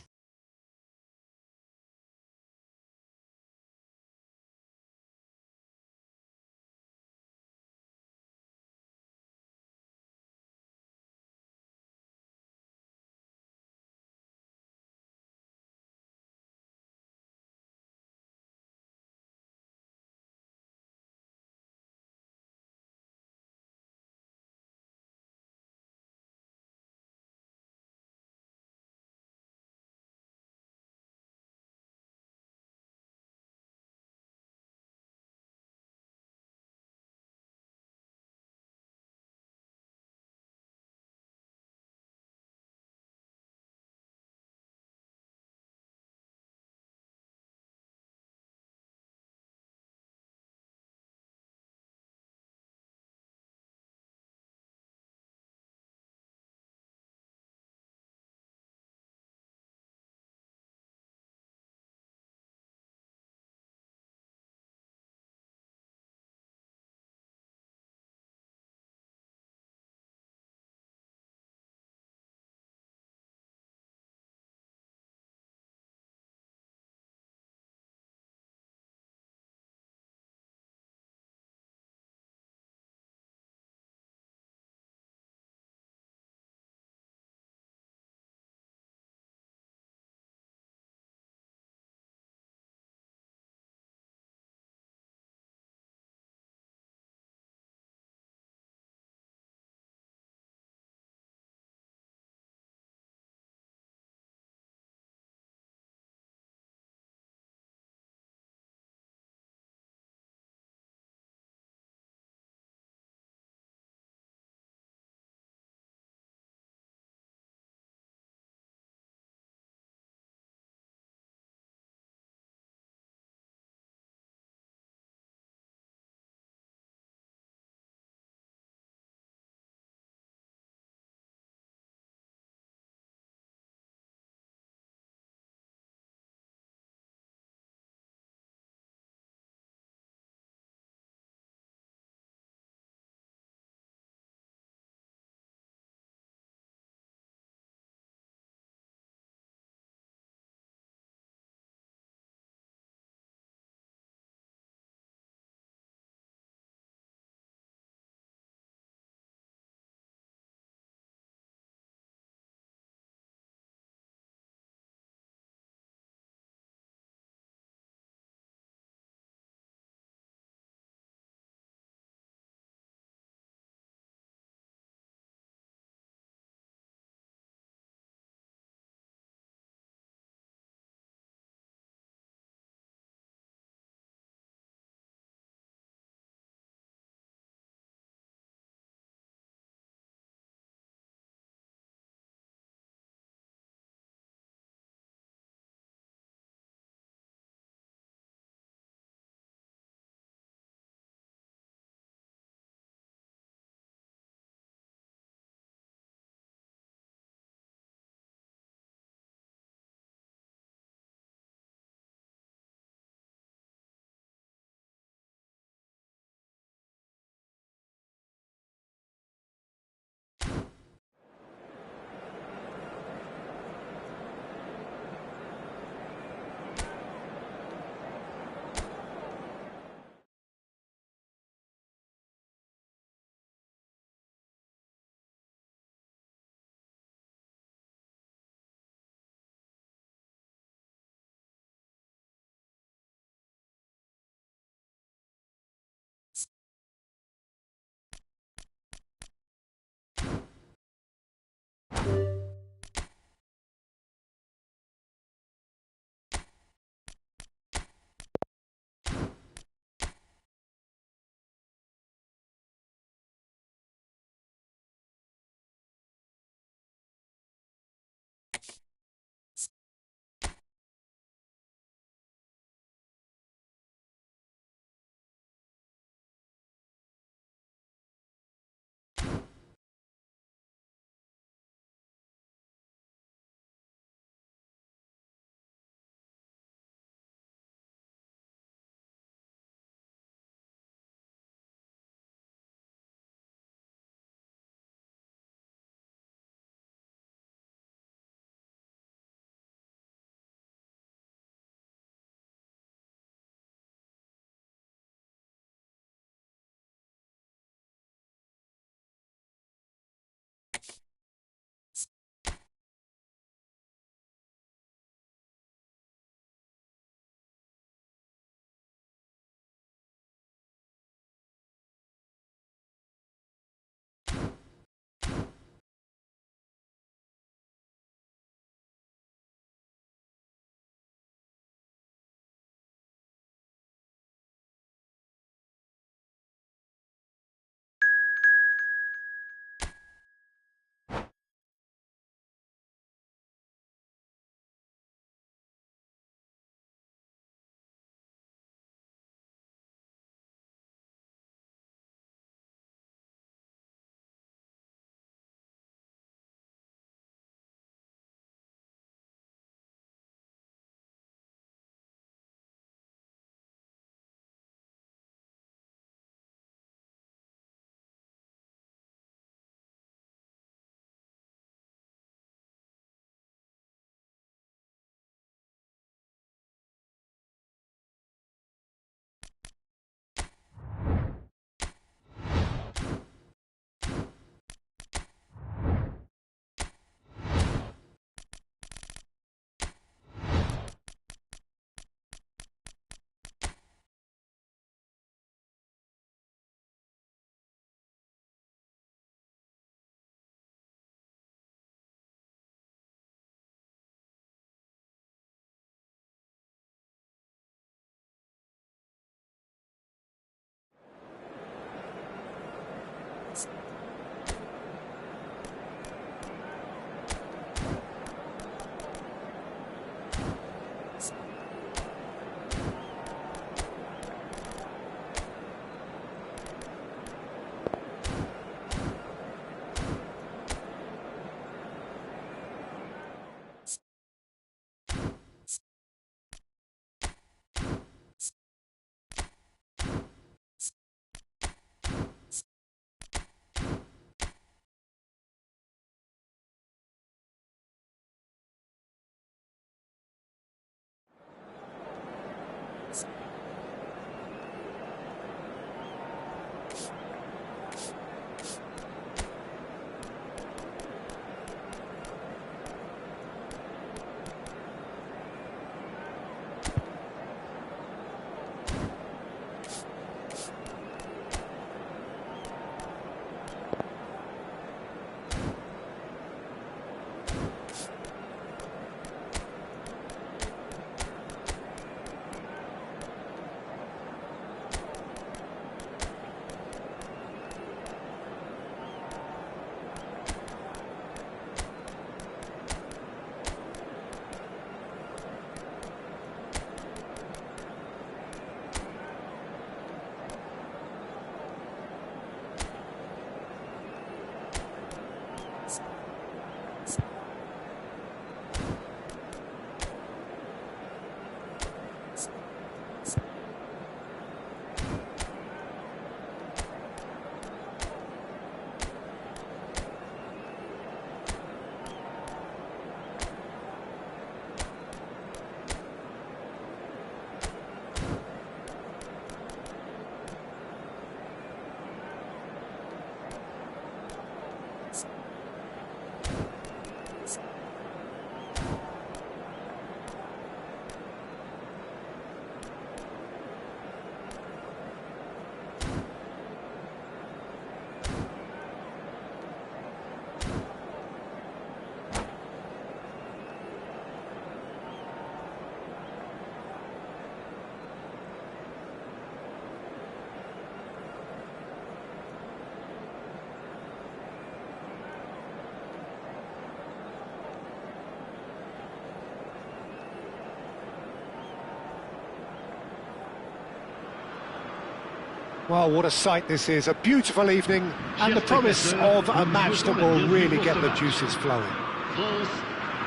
Well, what a sight this is, a beautiful evening, and the promise of a match that will really get the juices flowing.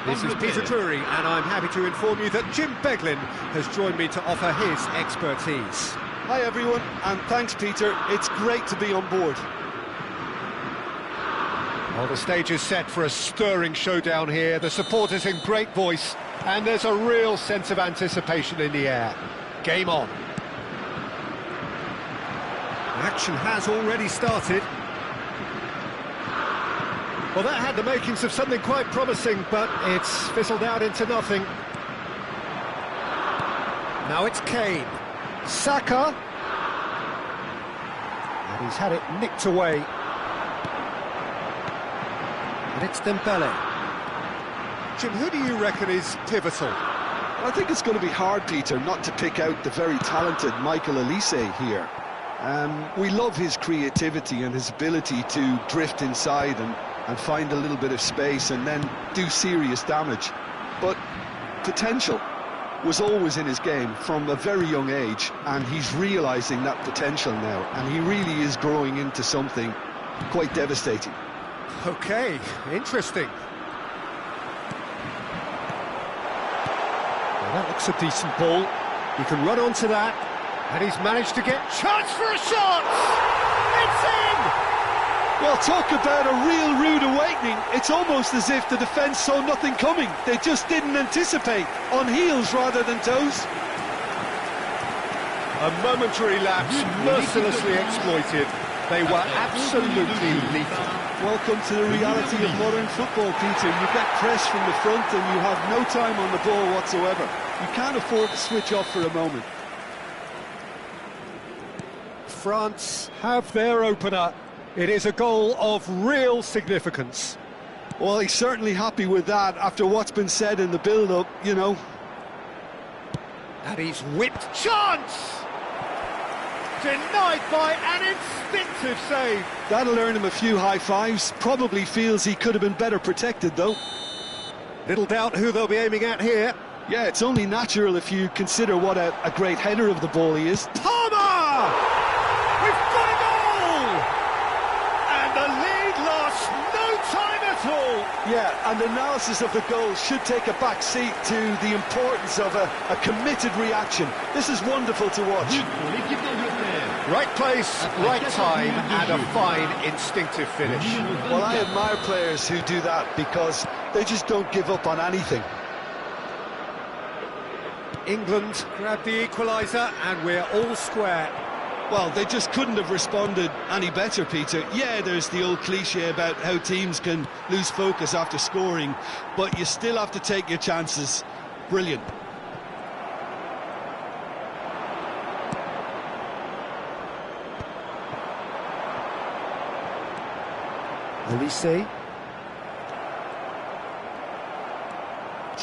This is Peter Drury, and I'm happy to inform you that Jim Beglin has joined me to offer his expertise. Hi everyone, and thanks Peter, it's great to be on board. Well, the stage is set for a stirring showdown here, the supporters in great voice, and there's a real sense of anticipation in the air. Game on. Action has already started. Well, that had the makings of something quite promising, but it's fizzled out into nothing. Now it's Kane. Saka. And he's had it nicked away. And it's Dembele. Jim, who do you reckon is pivotal? I think it's going to be hard, Peter, not to pick out the very talented Michael Elise here. We love his creativity and his ability to drift inside and find a little bit of space and then do serious damage. But potential was always in his game from a very young age, and he's realising that potential now, and he really is growing into something quite devastating. Okay, interesting. Well, that looks a decent ball. You can run onto that, and he's managed to get chance for a shot! It's in! Well, talk about a real rude awakening. It's almost as if the defence saw nothing coming. They just didn't anticipate, on heels rather than toes. A momentary lapse, mercilessly exploited. They were absolutely lethal. Welcome to the reality of modern football, Peter. You get pressed from the front and you have no time on the ball whatsoever. You can't afford to switch off for a moment. France have their opener. It is a goal of real significance. Well, he's certainly happy with that after what's been said in the build-up, you know. And he's whipped. Chance! Denied by an instinctive save. That'll earn him a few high fives. Probably feels he could have been better protected, though. Little doubt who they'll be aiming at here. Yeah, it's only natural if you consider what a great header of the ball he is. Palmer! We've got a goal! And the lead lost no time at all. Yeah, and analysis of the goal should take a back seat to the importance of a committed reaction. This is wonderful to watch. Right place, right time, and a fine instinctive finish. Well, I admire players who do that because they just don't give up on anything. England grab the equaliser, and we're all square. Well, they just couldn't have responded any better, Peter. Yeah, there's the old cliche about how teams can lose focus after scoring, but you still have to take your chances. Brilliant. Elise.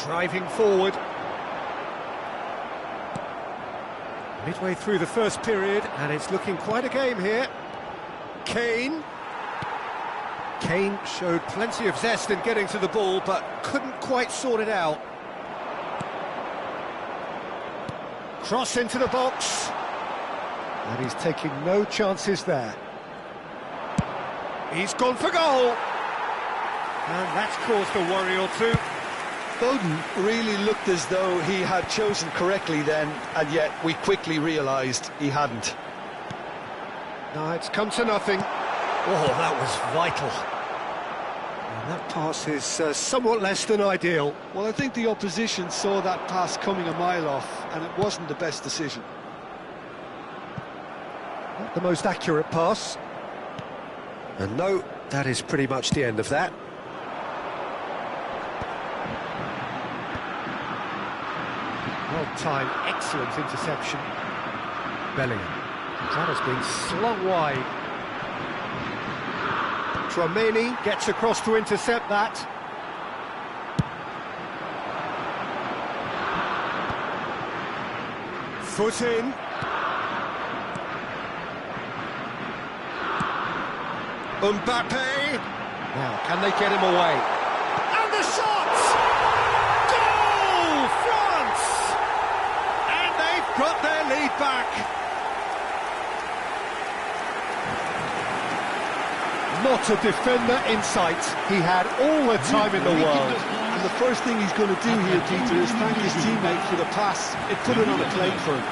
Driving forward. Midway through the first period, and it's looking quite a game here. Kane. Kane showed plenty of zest in getting to the ball, but couldn't quite sort it out. Cross into the box. And he's taking no chances there. He's gone for goal. And that's caused a worry or two. Foden really looked as though he had chosen correctly then, and yet we quickly realised he hadn't. No, it's come to nothing. Oh, that was vital. And that pass is somewhat less than ideal. Well, I think the opposition saw that pass coming a mile off, and it wasn't the best decision. Not the most accurate pass. And no, that is pretty much the end of that. Well-timed, excellent interception. Bellingham. That has been slung wide. Tchouaméni gets across to intercept that. Foot in. Mbappe. Now, can they get him away? And the shot! Goal! France! And they've got their lead back. Not a defender in sight. He had all the time in the world. And the first thing he's going to do here, Peter, is thank his teammate for the pass. It put it on a plate for him.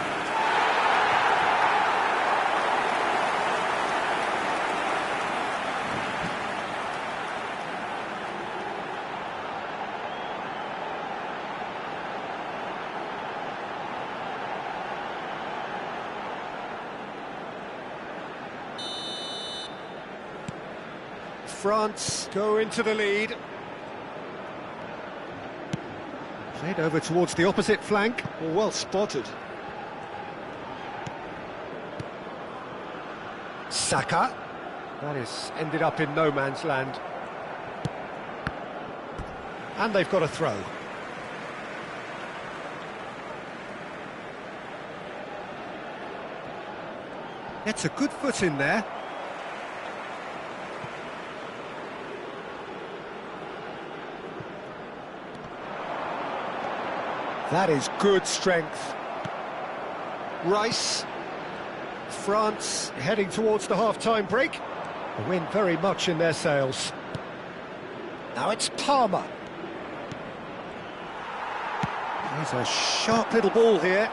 France go into the lead. Played over towards the opposite flank. Well spotted. Saka. That is ended up in no man's land. And they've got a throw. Gets a good foot in there. That is good strength. Rice. France heading towards the half-time break. The wind very much in their sails. Now it's Palmer. There's a sharp little ball here.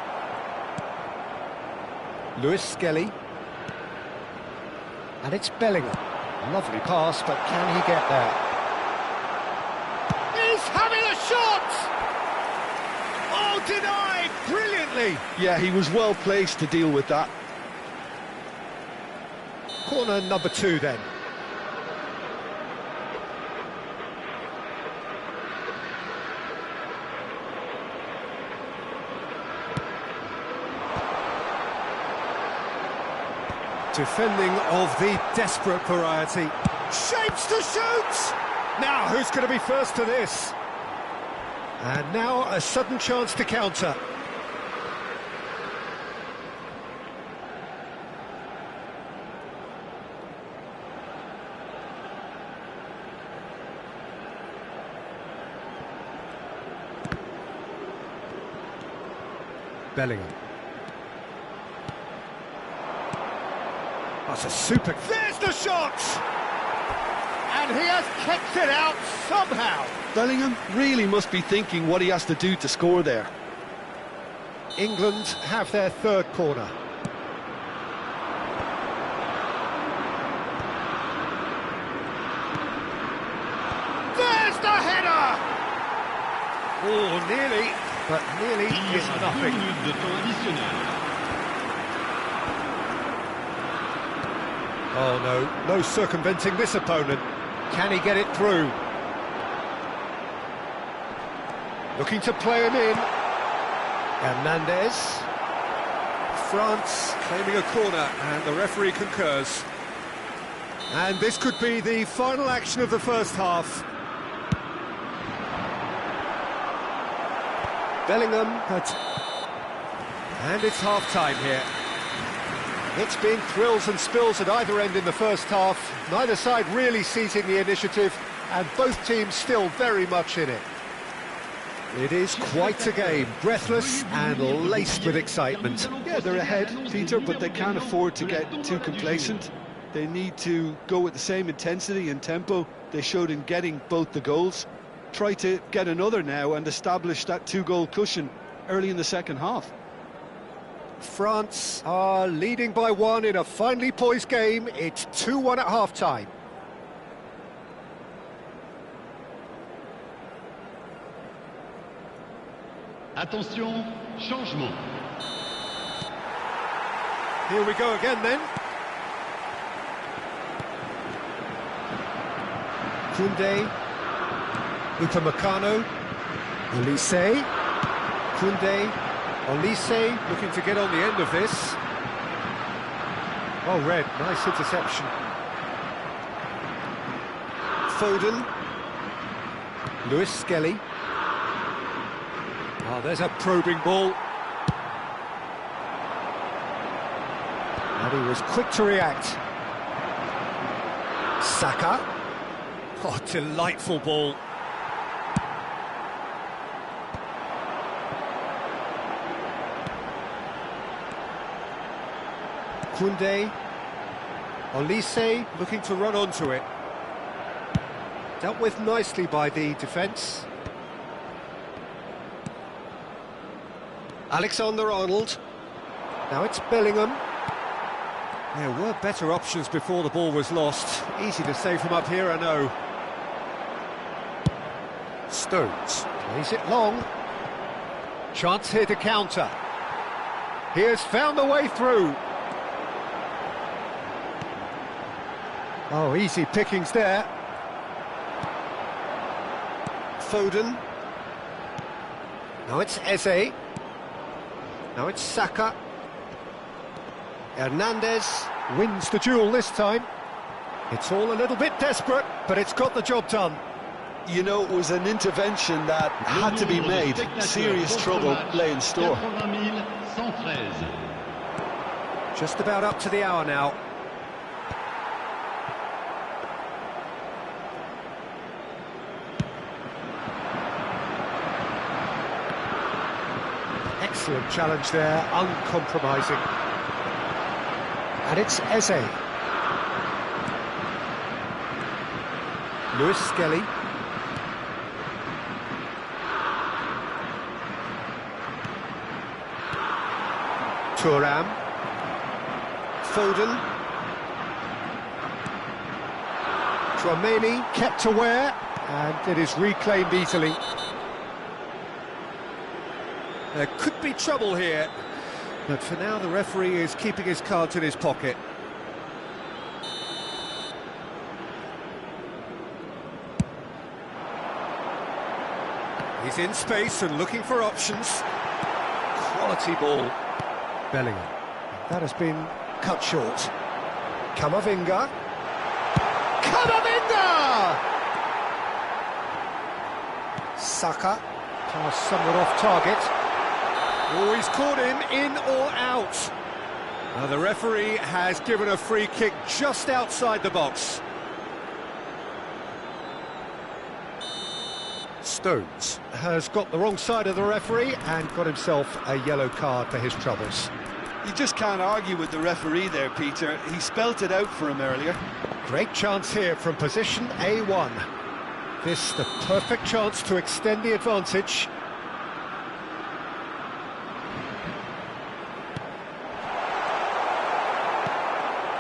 Lewis Skelly. And it's Bellingham. Lovely pass, but can he get there? He's having a shot! Oh, denied brilliantly. Yeah, he was well placed to deal with that. Corner number 2 then. Defending of the desperate variety. Shapes to shoot! Now, who's going to be first to this? And now a sudden chance to counter. Bellingham. That's a super... There's the shot! And he has kept it out somehow. Bellingham really must be thinking what he has to do to score there. England have their third corner. There's the header! Oh, nearly, but nearly is nothing. Oh no, no circumventing this opponent. Can he get it through? Looking to play him in. Hernandez. France claiming a corner, and the referee concurs. And this could be the final action of the first half. Bellingham and it's half-time here. It's been thrills and spills at either end in the first half. Neither side really seizing the initiative, and both teams still very much in it. It is quite a game, breathless and laced with excitement. Yeah, they're ahead, Peter, but they can't afford to get too complacent. They need to go with the same intensity and tempo they showed in getting both the goals. Try to get another now and establish that 2-goal cushion early in the second half. France are leading by 1 in a finely poised game. It's 2-1 at half-time. Attention, changement. Here we go again then. Koundé, Upamecano, Olise, Koundé, Olise looking to get on the end of this. Oh, Red, nice interception. Foden, Lewis Skelly. Oh, there's a probing ball. And he was quick to react. Saka. Oh, delightful ball. Koundé. Olise looking to run onto it. Dealt with nicely by the defence. Alexander-Arnold. Now it's Bellingham. There were better options before the ball was lost. Easy to say from up here, I know. Stones plays it long. Chance here to counter. He has found a way through. Oh, easy pickings there. Foden. Now it's Eze. Now it's Saka. Hernandez wins the duel this time. It's all a little bit desperate, but it's got the job done. You know, it was an intervention that had to be made. Serious trouble lay in store. Just about up to the hour now. Excellent challenge there, uncompromising. And it's Eze. Lewis Skelly. Thuram. Foden. Tchouaméni kept aware, and it is reclaimed easily. There could be trouble here, but for now the referee is keeping his cards in his pocket. He's in space and looking for options. Quality ball. Bellingham. That has been cut short. Camavinga. Camavinga! Saka. Pass somewhat off target. Oh, he's caught him in or out. Now the referee has given a free kick just outside the box. Stones has got the wrong side of the referee and got himself a yellow card for his troubles. You just can't argue with the referee there, Peter. He spelt it out for him earlier. Great chance here from position A1. This the perfect chance to extend the advantage.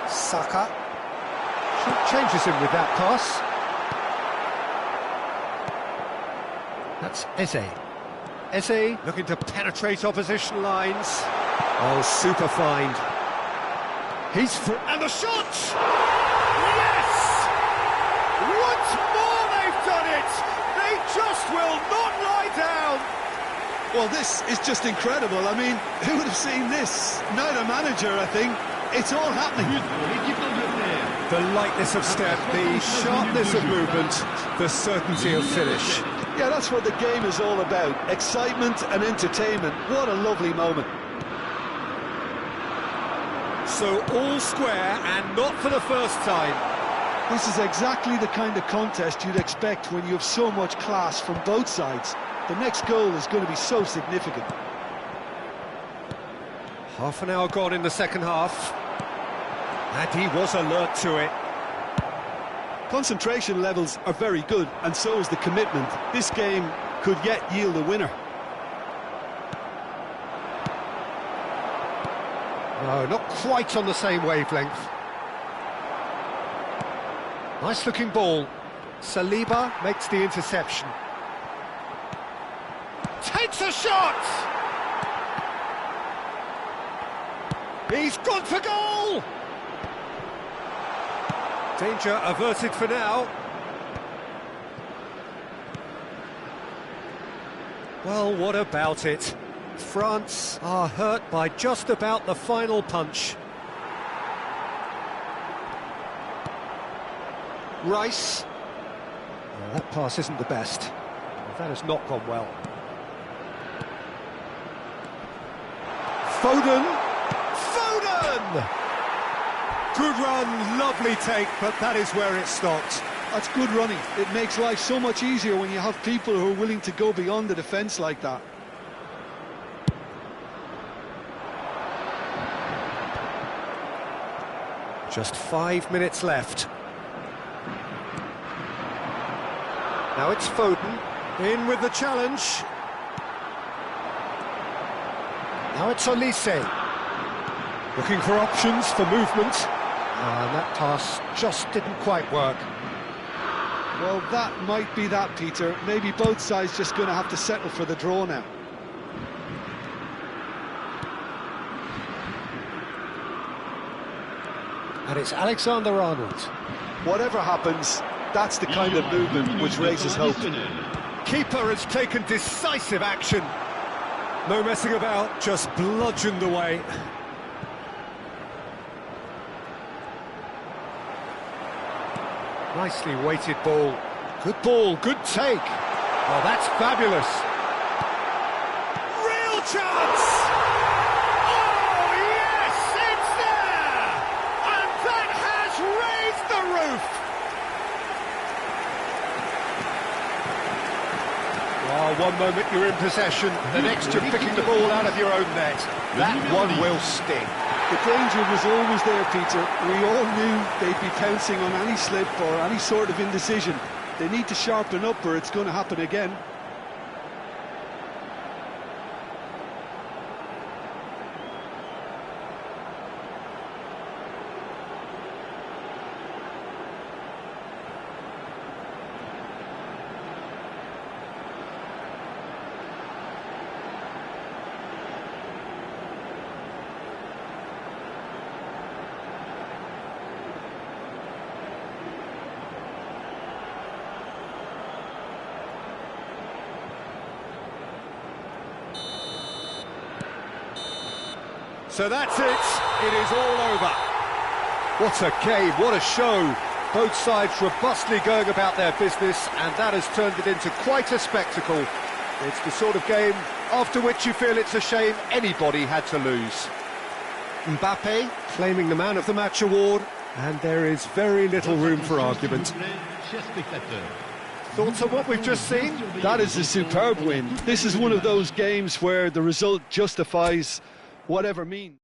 Saka changes him with that pass. That's Eze. Eze looking to penetrate opposition lines. Oh, super find. He's for and the shot! Yes! Once more they've done it! They just will not lie down! Well, this is just incredible. I mean, who would have seen this? Neither manager, I think. It's all happening. The lightness of step, the sharpness of movement, the certainty of finish. Yeah, that's what the game is all about. Excitement and entertainment. What a lovely moment. So all square and not for the first time. This is exactly the kind of contest you'd expect when you have so much class from both sides. The next goal is going to be so significant. Half an hour gone in the second half. And he was alert to it. Concentration levels are very good, and so is the commitment. This game could yet yield a winner. No, not quite on the same wavelength. Nice looking ball. Saliba makes the interception. Takes a shot! He's gone for goal! Danger averted for now. Well, what about it? France are hurt by just about the final punch. Rice. Oh, that pass isn't the best. That has not gone well. Foden! Foden! Good run, lovely take, but that is where it stopped. That's good running. It makes life so much easier when you have people who are willing to go beyond the defence like that. Just 5 minutes left. Now it's Foden, in with the challenge. Now it's Olise. Looking for options for movement. And that pass just didn't quite work. Well, that might be that, Peter. Maybe both sides just going to have to settle for the draw now. And it's Alexander-Arnold. Whatever happens, that's the kind of movement which raises hope. Keeper has taken decisive action. No messing about, just bludgeoned away. Nicely weighted ball, good take. Oh, that's fabulous. Real chance! Oh, yes, it's there! And that has raised the roof! Oh, one moment you're in possession, the next you're picking the ball out of your own net. That one will sting. The danger was always there, Peter. We all knew they'd be pouncing on any slip or any sort of indecision. They need to sharpen up or it's going to happen again. So that's it, it is all over. What a game, what a show. Both sides robustly going about their business, and that has turned it into quite a spectacle. It's the sort of game after which you feel it's a shame anybody had to lose. Mbappe claiming the Man of the Match award, and there is very little room for argument. Thoughts on what we've just seen? That is a superb win. This is one of those games where the result justifies whatever means.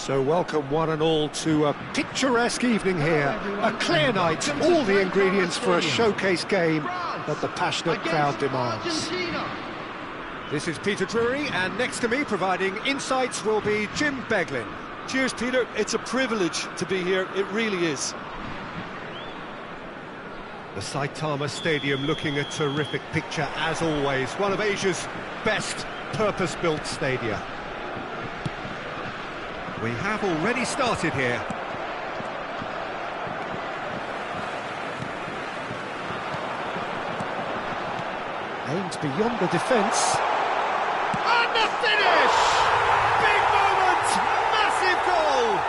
So welcome one and all to a picturesque evening here, a clear night, all the ingredients for a showcase game that the passionate crowd demands. This is Peter Drury, and next to me providing insights will be Jim Beglin. Cheers, Peter. It's a privilege to be here, it really is. The Saitama Stadium looking a terrific picture as always, one of Asia's best purpose-built stadia. We have already started here. Aimed beyond the defence. And the finish! Big moment! Massive goal!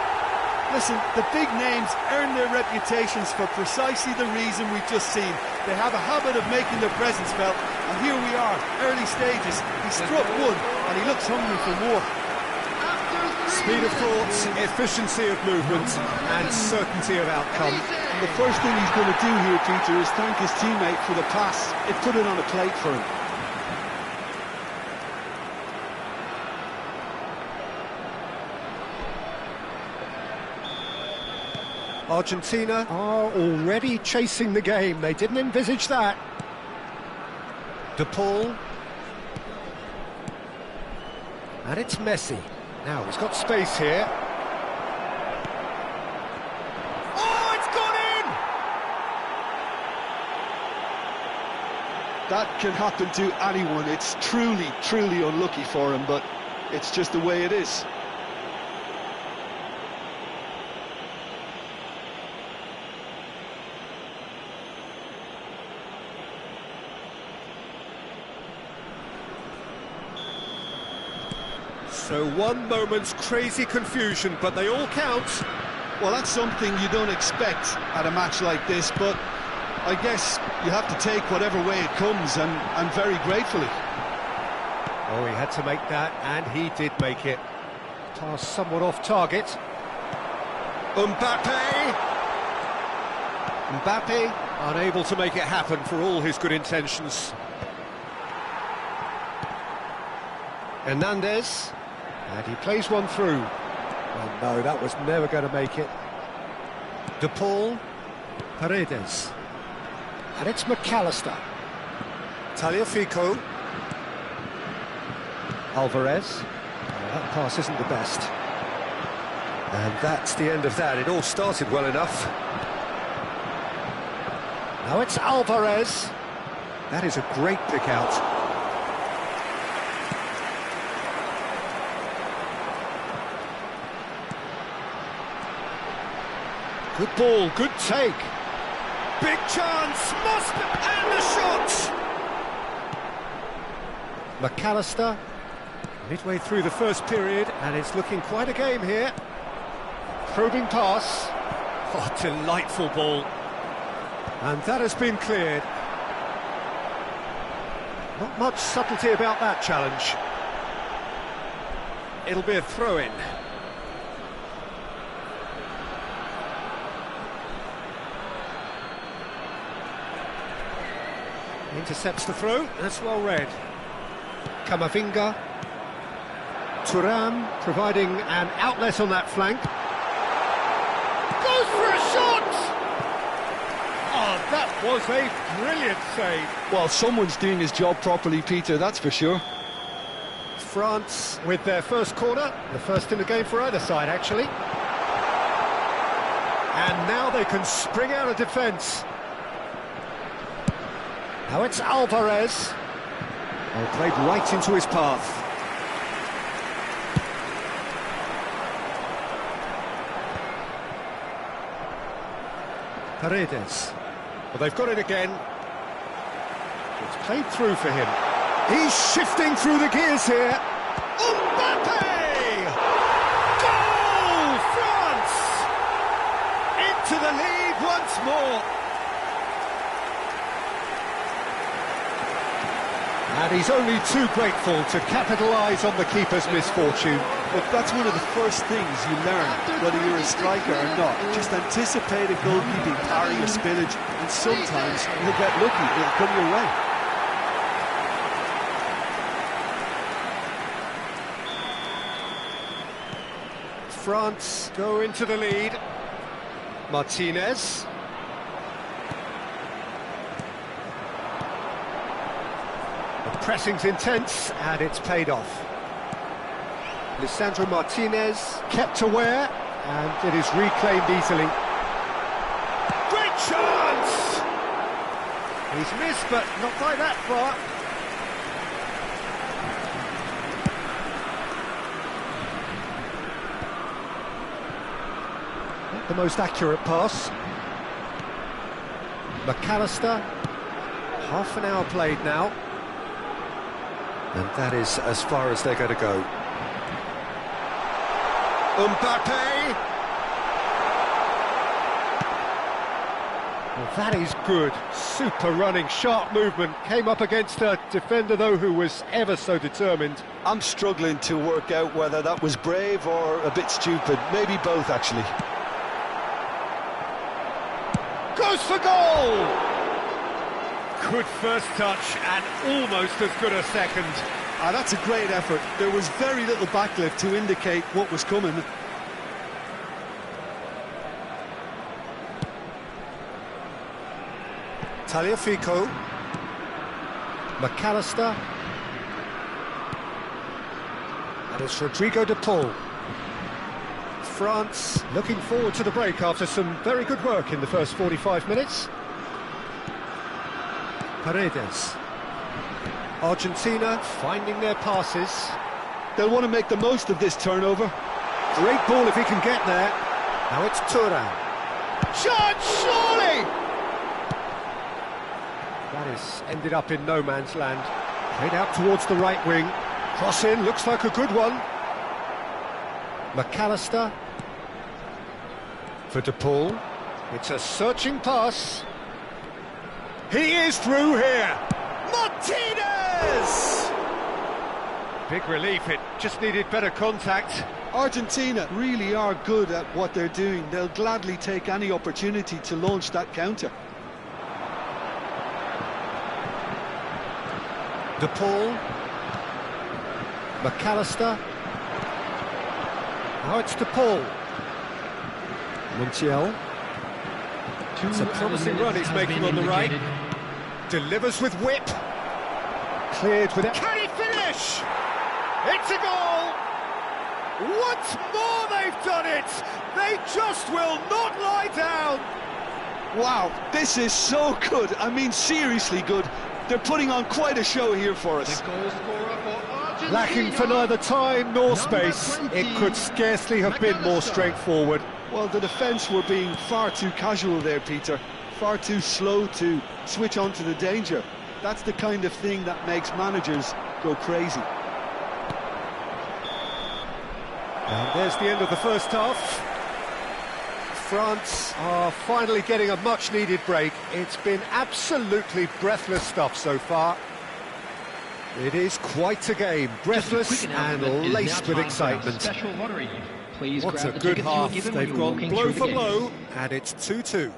Listen, the big names earn their reputations for precisely the reason we've just seen. They have a habit of making their presence felt, and here we are, early stages. He struck one, and he looks hungry for more. Speed of thought, efficiency of movement, and certainty of outcome. And the first thing he's going to do here, Peter, is thank his teammate for the pass. It put it on a plate for him. Argentina are already chasing the game. They didn't envisage that. De Paul. And it's Messi. Now, he's got space here. Oh, it's gone in! That can happen to anyone. It's truly, truly unlucky for him, but it's just the way it is. So one moment's crazy confusion, but they all count. Well, that's something you don't expect at a match like this, but I guess you have to take whatever way it comes, and very gratefully. Oh, he had to make that, and he did make it. Pass somewhat off target. Mbappe, unable to make it happen for all his good intentions. Hernandez. And he plays one through. Oh no, that was never going to make it. De Paul. Paredes. And it's McAllister. Tagliafico. Alvarez. Oh, that pass isn't the best. And that's the end of that. It all started well enough. Now it's Alvarez. That is a great pick out. Good ball, good take. Big chance, and the shot! McAllister, midway through the first period, and it's looking quite a game here. Probing pass. Oh, delightful ball. And that has been cleared. Not much subtlety about that challenge. It'll be a throw-in. Intercepts the throw, that's well read. Camavinga. Thuram providing an outlet on that flank. Goes for a shot! Oh, that was a brilliant save. Well, someone's doing his job properly, Peter, that's for sure. France with their first corner, the first in the game for either side, actually. And now they can spring out of defence. Now it's Alvarez. Oh, played right into his path. Paredes. Well, they've got it again. It's played through for him. He's shifting through the gears here. Mbappe! Goal! France! Into the lead once more. And he's only too grateful to capitalise on the keeper's misfortune. Look, that's one of the first things you learn, whether you're a striker or not. Just anticipate a goalkeeping parry or spillage, and sometimes you'll get lucky, it'll come your way. France go into the lead. Martinez. The pressing's intense, and it's paid off. Lisandro Martinez kept aware, and it is reclaimed easily. Great chance! He's missed, but not by that far. Not the most accurate pass. McAllister. Half an hour played now. And that is as far as they're going to go. Mbappe! Well, that is good. Super running, sharp movement. Came up against a defender, though, who was ever so determined. I'm struggling to work out whether that was brave or a bit stupid. Maybe both, actually. Goes for goal! Good first touch and almost as good a second. Ah, that's a great effort. There was very little backlift to indicate what was coming. Tagliafico. McAllister. And it's Rodrigo de Paul. France looking forward to the break after some very good work in the first 45 minutes. Paredes. Argentina finding their passes. They'll want to make the most of this turnover. Great ball if he can get there. Now it's Thuram. Shot, surely! That is ended up in no man's land. Played out towards the right wing. Cross in, looks like a good one. McAllister. For De Paul. It's a searching pass. He is through here. Martinez! Big relief, it just needed better contact. Argentina really are good at what they're doing. They'll gladly take any opportunity to launch that counter. De Paul. McAllister. Now it's De Paul. Montiel. It's a promising run he's making on the right. Delivers with whip. Cleared with it. Can he finish? It's a goal! Once more they've done it! They just will not lie down! Wow, this is so good. I mean, seriously good. They're putting on quite a show here for us. Lacking for neither time nor space. It could scarcely have been more straightforward. Well, the defence were being far too casual there, Peter. Far too slow to switch on to the danger. That's the kind of thing that makes managers go crazy. And there's the end of the first half. France are finally getting a much-needed break. It's been absolutely breathless stuff so far. It is quite a game, breathless and laced with excitement. What a good half. They've gone blow for blow, and it's 2-2.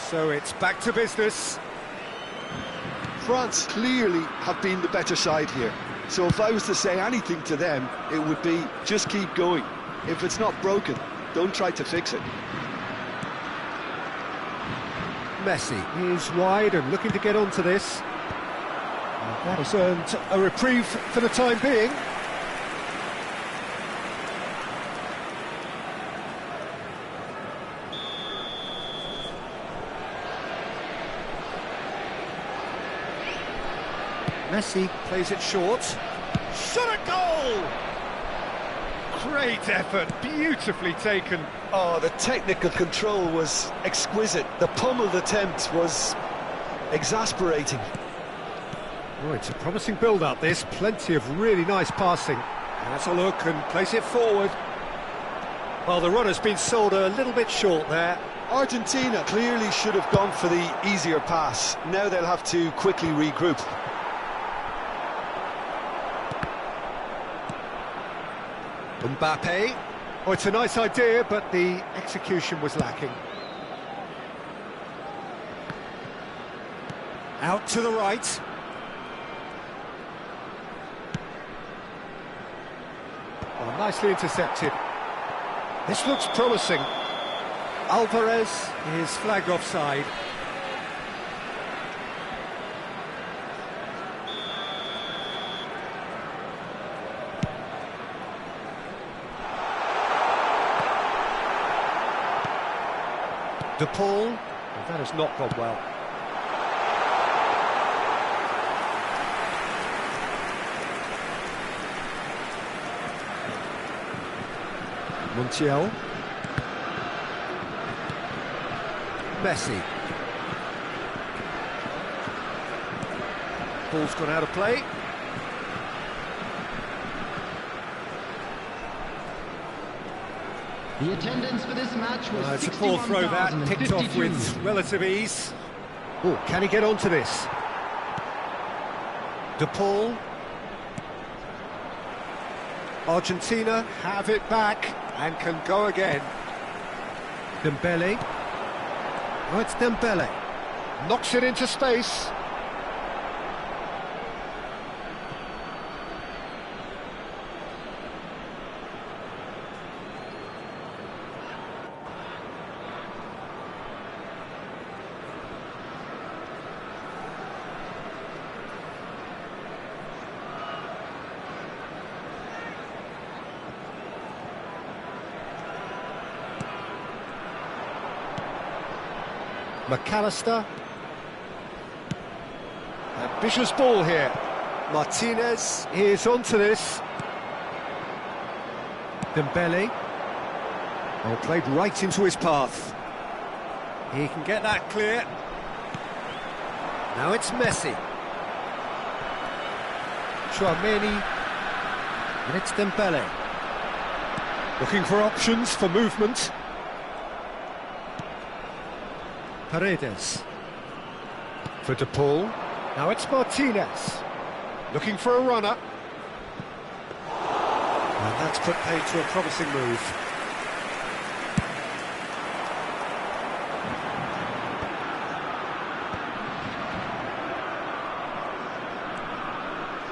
So it's back to business. France clearly have been the better side here. So if I was to say anything to them, it would be just keep going. If it's not broken, don't try to fix it. Messi is wide and looking to get onto this. And that has earned a reprieve for the time being. Messi plays it short. Shot a goal! Great effort, beautifully taken. Oh, the technical control was exquisite. The pummeled attempt was exasperating. Oh, it's a promising build-up, this. Plenty of really nice passing. And let's a look and place it forward. Well, the runner's been sold a little bit short there. Argentina clearly should have gone for the easier pass. Now they'll have to quickly regroup. Mbappe. Oh, it's a nice idea, but the execution was lacking. Out to the right. Oh, nicely intercepted. This looks promising. Alvarez is flagged offside. De Paul, well, that has not gone well. Montiel. Messi. Ball's gone out of play. The attendance for this match was It's a poor throw that, picked off with relative ease. Oh, can he get onto this? De Paul. Argentina have it back and can go again. Dembele. Oh, it's Dembele. Knocks it into space. McAllister. Ambitious ball here. Martinez is onto this. Dembele. Oh, played right into his path. He can get that clear. Now it's Messi. Chouameni. And it's Dembele. Looking for options for movement. Paredes. For De Paul. Now it's Martinez. Looking for a runner. And that's put paid to a promising move.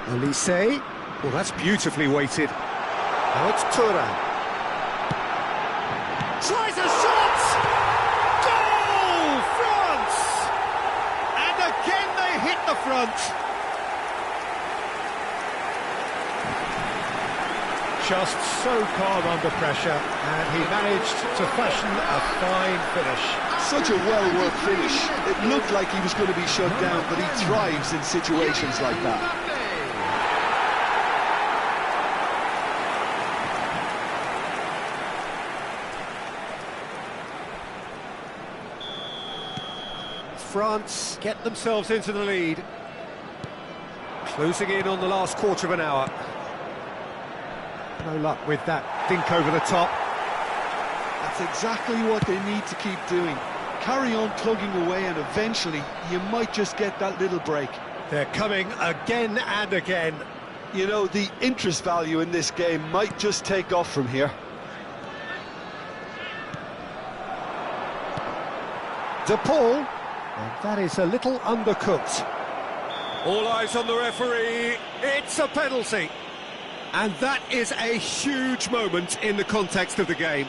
Elise. Well, that's beautifully weighted. Now it's Thuram. Tries a shot! Hit the front. Just so calm under pressure, and he managed to fashion a fine finish. Such a well-worked finish. It looked like he was going to be shut down, but he thrives in situations like that. France get themselves into the lead. Closing in on the last quarter of an hour. No luck with that dink over the top. That's exactly what they need to keep doing. Carry on plugging away and eventually you might just get that little break. They're coming again and again. You know, the interest value in this game might just take off from here. De Paul. And that is a little undercooked. All eyes on the referee. It's a penalty. And that is a huge moment in the context of the game.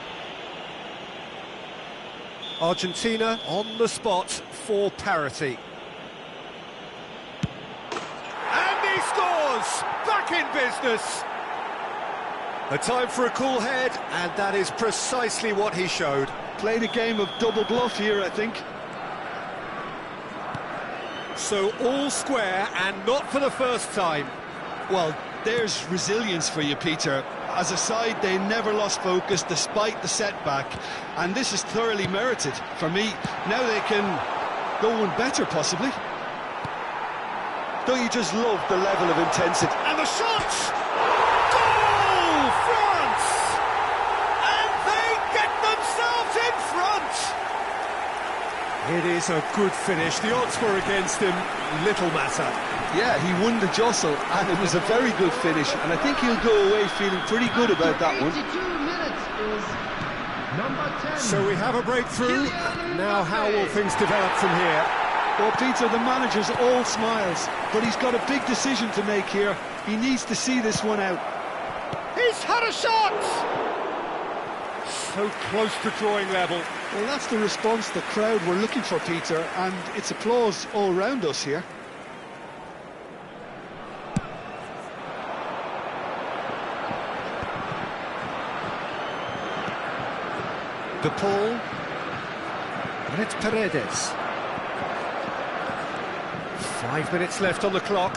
Argentina on the spot for parity. And he scores! Back in business! A time for a cool head, and that is precisely what he showed. Played a game of double bluff here, I think. So all square, and not for the first time. Well, There's resilience for you, Peter. As a side, they never lost focus despite the setback, and this is thoroughly merited for me. Now they can go one better, possibly. Don't you just love the level of intensity? And the shot! Goal! France! And they get themselves in front! It is a good finish. The odds were against him. Little matter. Yeah, he won the jostle, and it was a very good finish, and I think he'll go away feeling pretty good about that one. 82 minutes is number 10. So we have a breakthrough. Now how will things develop from here? Well, Peter, the manager's all smiles, but he's got a big decision to make here. He needs to see this one out. He's had a shot! So close to drawing level. Well, that's the response the crowd were looking for, Peter, and it's applause all round us here. De Paul. And it's Paredes. 5 minutes left on the clock.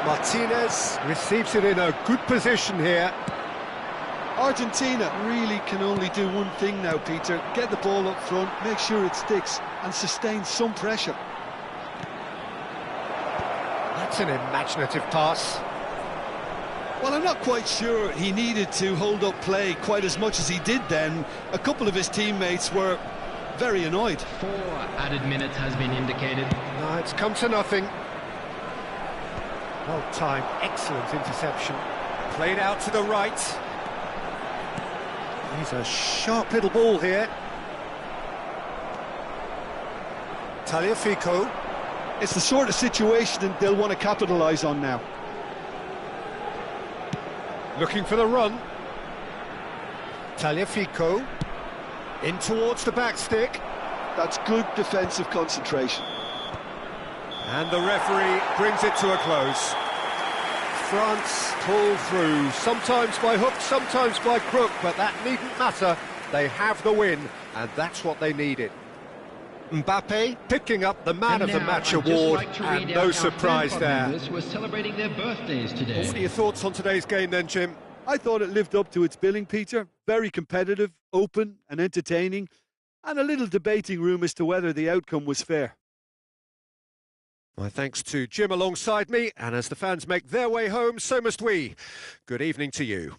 Martinez receives it in a good position here. Argentina really can only do one thing now, Peter. Get the ball up front, make sure it sticks, and sustain some pressure. That's an imaginative pass. Well, I'm not quite sure he needed to hold up play quite as much as he did then. A couple of his teammates were very annoyed. 4 added minutes has been indicated. No, it's come to nothing. Well timed, excellent interception. Played out to the right. He's a sharp little ball here. Tagliafico. It's the sort of situation they'll want to capitalise on now. Looking for the run. Tagliafico. In towards the back stick. That's good defensive concentration. And the referee brings it to a close. France pull through, sometimes by hook, sometimes by crook, but that needn't matter. They have the win, and that's what they needed. Mbappe picking up the Man of the Match award, and no surprise there. Who are celebrating their birthdays today. What are your thoughts on today's game then, Jim? I thought it lived up to its billing, Peter. Very competitive, open and entertaining, and a little debating room as to whether the outcome was fair. My thanks to Jim alongside me, and as the fans make their way home, so must we. Good evening to you.